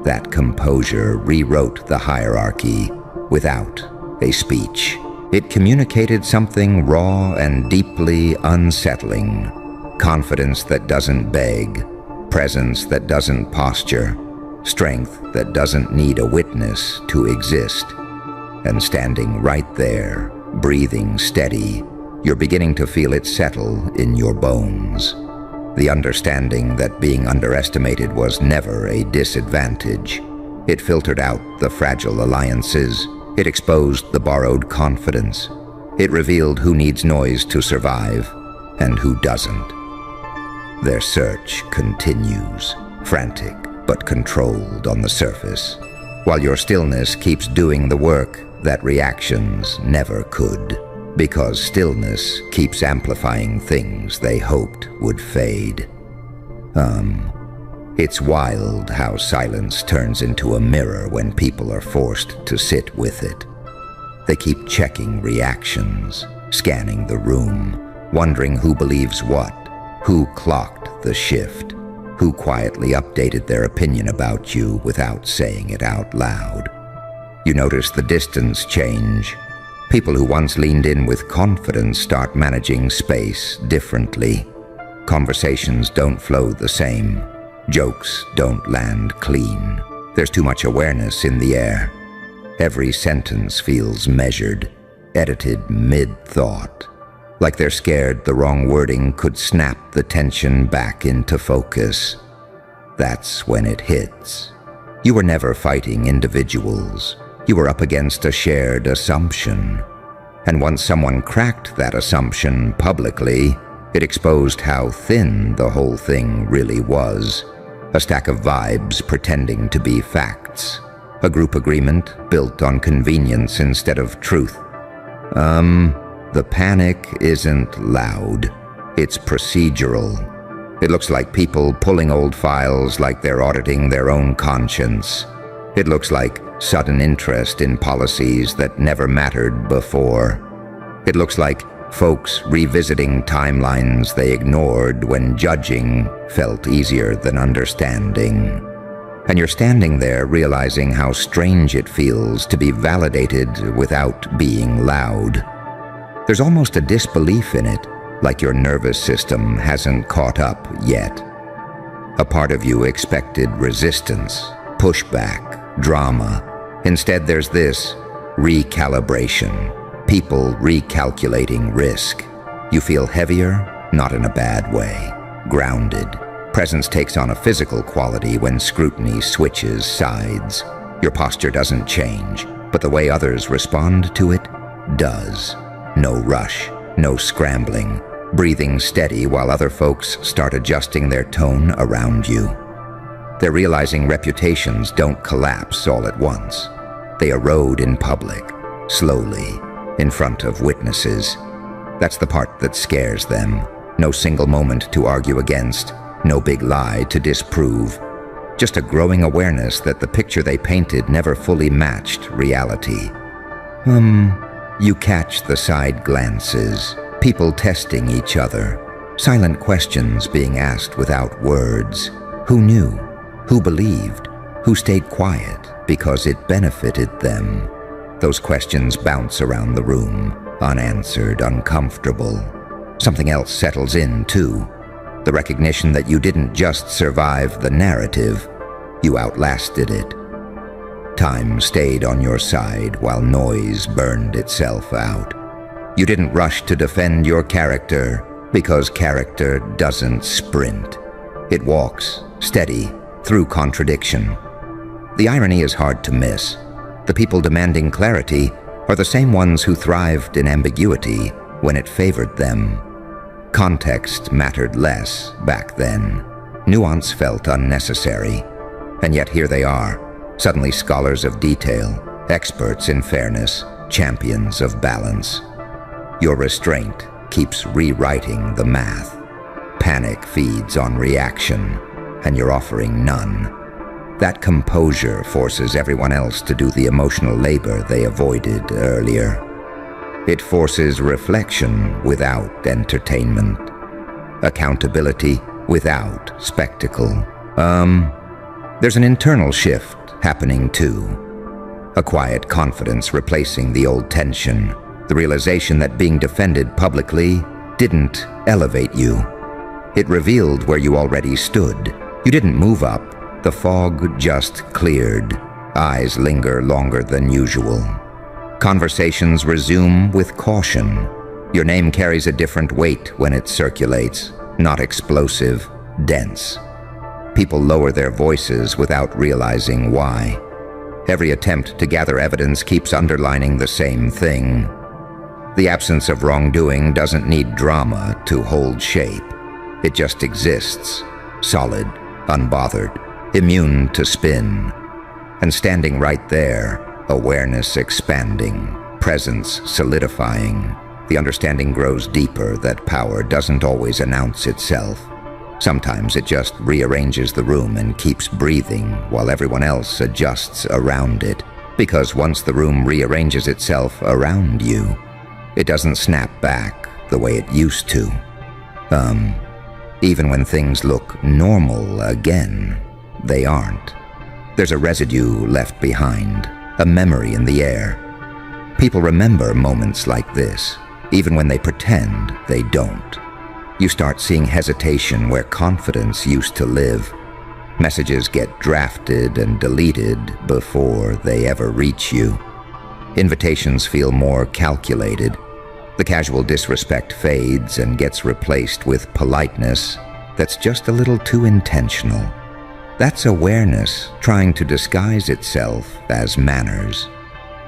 That composure rewrote the hierarchy without a speech. It communicated something raw and deeply unsettling. Confidence that doesn't beg, presence that doesn't posture, strength that doesn't need a witness to exist. And standing right there, breathing steady, you're beginning to feel it settle in your bones. The understanding that being underestimated was never a disadvantage. It filtered out the fragile alliances. It exposed the borrowed confidence. It revealed who needs noise to survive and who doesn't. Their search continues, frantic, but controlled on the surface, while your stillness keeps doing the work that reactions never could, because stillness keeps amplifying things they hoped would fade. It's wild how silence turns into a mirror when people are forced to sit with it. They keep checking reactions, scanning the room, wondering who believes what, who clocked the shift, who quietly updated their opinion about you without saying it out loud. You notice the distance change. People who once leaned in with confidence start managing space differently. Conversations don't flow the same. Jokes don't land clean. There's too much awareness in the air. Every sentence feels measured, edited mid-thought, like they're scared the wrong wording could snap the tension back into focus. That's when it hits. You were never fighting individuals. You were up against a shared assumption. And once someone cracked that assumption publicly, it exposed how thin the whole thing really was. A stack of vibes pretending to be facts. A group agreement built on convenience instead of truth. The panic isn't loud. It's procedural. It looks like people pulling old files like they're auditing their own conscience. It looks like sudden interest in policies that never mattered before. It looks like folks revisiting timelines they ignored when judging felt easier than understanding. And you're standing there realizing how strange it feels to be validated without being loud. There's almost a disbelief in it, like your nervous system hasn't caught up yet. A part of you expected resistance, pushback, drama. Instead, there's this recalibration. People recalculating risk. You feel heavier, not in a bad way. Grounded. Presence takes on a physical quality when scrutiny switches sides. Your posture doesn't change, but the way others respond to it does. No rush, no scrambling. Breathing steady while other folks start adjusting their tone around you. They're realizing reputations don't collapse all at once. They erode in public, slowly, in front of witnesses. That's the part that scares them. No single moment to argue against, no big lie to disprove. Just a growing awareness that the picture they painted never fully matched reality. You catch the side glances, people testing each other, silent questions being asked without words. Who knew? Who believed? Who stayed quiet because it benefited them? Those questions bounce around the room, unanswered, uncomfortable. Something else settles in, too. The recognition that you didn't just survive the narrative, you outlasted it. Time stayed on your side while noise burned itself out. You didn't rush to defend your character because character doesn't sprint. It walks, steady, through contradiction. The irony is hard to miss. The people demanding clarity are the same ones who thrived in ambiguity when it favored them. Context mattered less back then. Nuance felt unnecessary. And yet here they are, suddenly scholars of detail, experts in fairness, champions of balance. Your restraint keeps rewriting the math. Panic feeds on reaction, and you're offering none. That composure forces everyone else to do the emotional labor they avoided earlier. It forces reflection without entertainment. Accountability without spectacle. There's an internal shift happening too. A quiet confidence replacing the old tension. The realization that being defended publicly didn't elevate you. It revealed where you already stood. You didn't move up. The fog just cleared. Eyes linger longer than usual. Conversations resume with caution. Your name carries a different weight when it circulates. Not explosive, dense. People lower their voices without realizing why. Every attempt to gather evidence keeps underlining the same thing. The absence of wrongdoing doesn't need drama to hold shape. It just exists, solid, unbothered. immune to spin. And standing right there, awareness expanding, presence solidifying, the understanding grows deeper that power doesn't always announce itself. Sometimes it just rearranges the room and keeps breathing while everyone else adjusts around it. Because once the room rearranges itself around you, it doesn't snap back the way it used to. Even when things look normal again, they aren't. There's a residue left behind, a memory in the air. People remember moments like this, even when they pretend they don't. You start seeing hesitation where confidence used to live. Messages get drafted and deleted before they ever reach you. Invitations feel more calculated. The casual disrespect fades and gets replaced with politeness that's just a little too intentional. That's awareness trying to disguise itself as manners.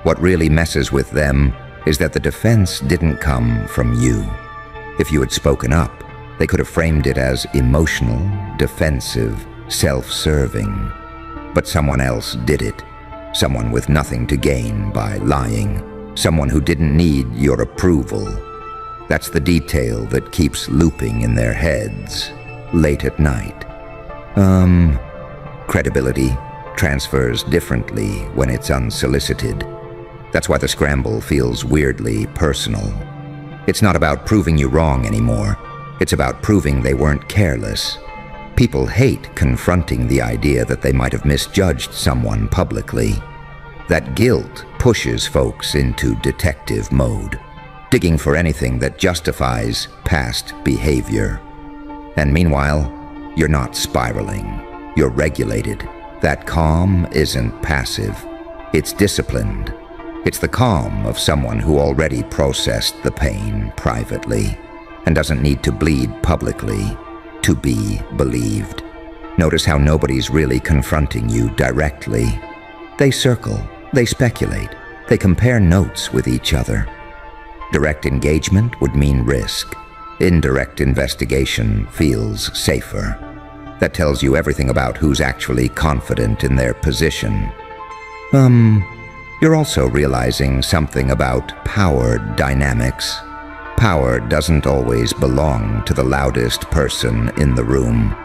What really messes with them is that the defense didn't come from you. If you had spoken up, they could have framed it as emotional, defensive, self-serving. But someone else did it. Someone with nothing to gain by lying. Someone who didn't need your approval. That's the detail that keeps looping in their heads late at night. Credibility transfers differently when it's unsolicited. That's why the scramble feels weirdly personal. It's not about proving you wrong anymore. It's about proving they weren't careless. People hate confronting the idea that they might have misjudged someone publicly. That guilt pushes folks into detective mode, digging for anything that justifies past behavior. And meanwhile, you're not spiraling. You're regulated. That calm isn't passive. It's disciplined. It's the calm of someone who already processed the pain privately and doesn't need to bleed publicly to be believed. Notice how nobody's really confronting you directly. They circle, they speculate, they compare notes with each other. Direct engagement would mean risk. Indirect investigation feels safer. That tells you everything about who's actually confident in their position. You're also realizing something about power dynamics. Power doesn't always belong to the loudest person in the room.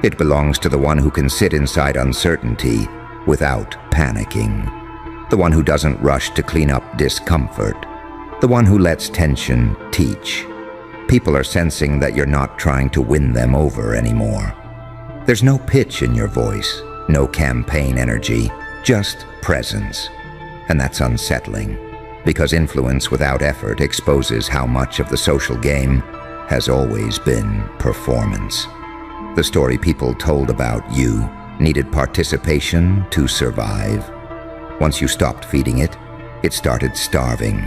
It belongs to the one who can sit inside uncertainty without panicking. The one who doesn't rush to clean up discomfort. The one who lets tension teach. People are sensing that you're not trying to win them over anymore. There's no pitch in your voice, no campaign energy, just presence. And that's unsettling, because influence without effort exposes how much of the social game has always been performance. The story people told about you needed participation to survive. Once you stopped feeding it, it started starving.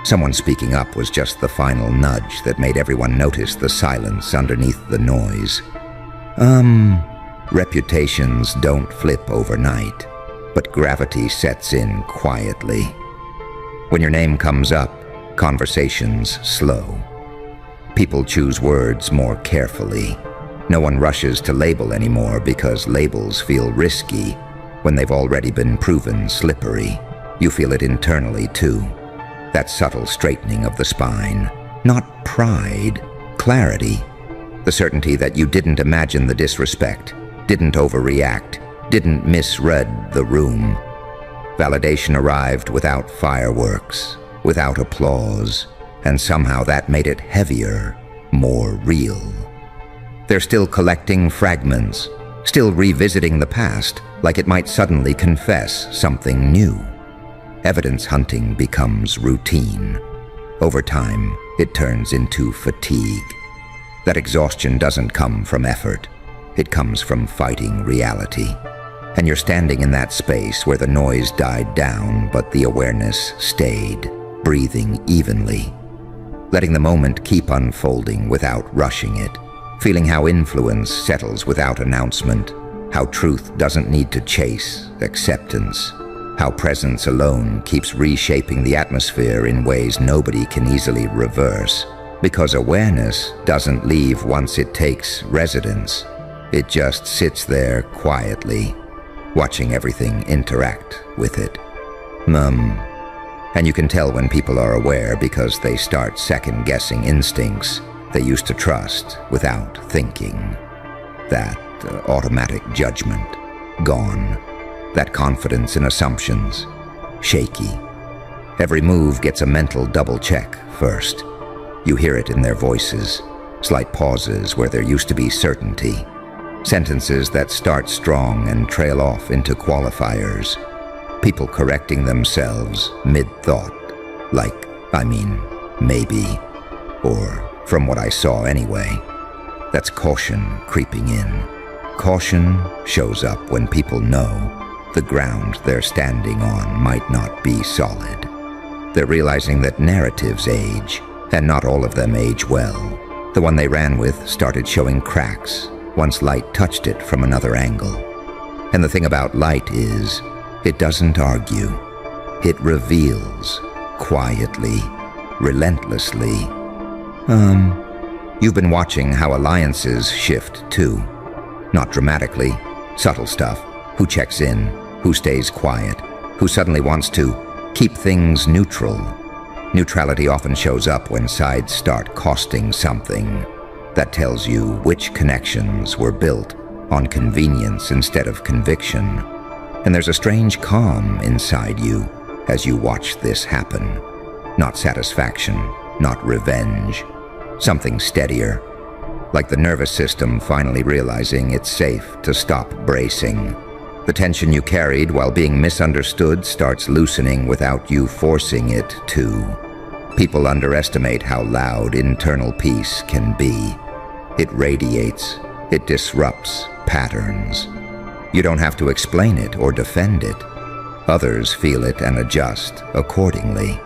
Someone speaking up was just the final nudge that made everyone notice the silence underneath the noise. Reputations don't flip overnight, but gravity sets in quietly. When your name comes up, conversations slow. People choose words more carefully. No one rushes to label anymore because labels feel risky when they've already been proven slippery. You feel it internally too. That subtle straightening of the spine. Not pride, clarity. The certainty that you didn't imagine the disrespect, didn't overreact, didn't misread the room. Validation arrived without fireworks, without applause, and somehow that made it heavier, more real. They're still collecting fragments, still revisiting the past like it might suddenly confess something new. Evidence hunting becomes routine. Over time, it turns into fatigue. That exhaustion doesn't come from effort. It comes from fighting reality. And you're standing in that space where the noise died down, but the awareness stayed, breathing evenly. Letting the moment keep unfolding without rushing it. Feeling how influence settles without announcement. How truth doesn't need to chase acceptance. How presence alone keeps reshaping the atmosphere in ways nobody can easily reverse. Because awareness doesn't leave once it takes residence. It just sits there quietly, watching everything interact with it. And you can tell when people are aware because they start second-guessing instincts they used to trust without thinking. That automatic judgment, gone. That confidence in assumptions, shaky. Every move gets a mental double-check first. You hear it in their voices, slight pauses where there used to be certainty. Sentences that start strong and trail off into qualifiers. People correcting themselves mid-thought, like, maybe, or from what I saw anyway. That's caution creeping in. Caution shows up when people know the ground they're standing on might not be solid. They're realizing that narratives age, and not all of them age well. The one they ran with started showing cracks once light touched it from another angle. And the thing about light is, it doesn't argue. It reveals, quietly, relentlessly. You've been watching how alliances shift too. Not dramatically, subtle stuff. Who checks in, who stays quiet, who suddenly wants to keep things neutral. Neutrality often shows up when sides start costing something. That tells you which connections were built on convenience instead of conviction. And there's a strange calm inside you as you watch this happen. Not satisfaction, not revenge. Something steadier. Like the nervous system finally realizing it's safe to stop bracing. The tension you carried while being misunderstood starts loosening without you forcing it to. People underestimate how loud internal peace can be. It radiates. It disrupts patterns. You don't have to explain it or defend it. Others feel it and adjust accordingly.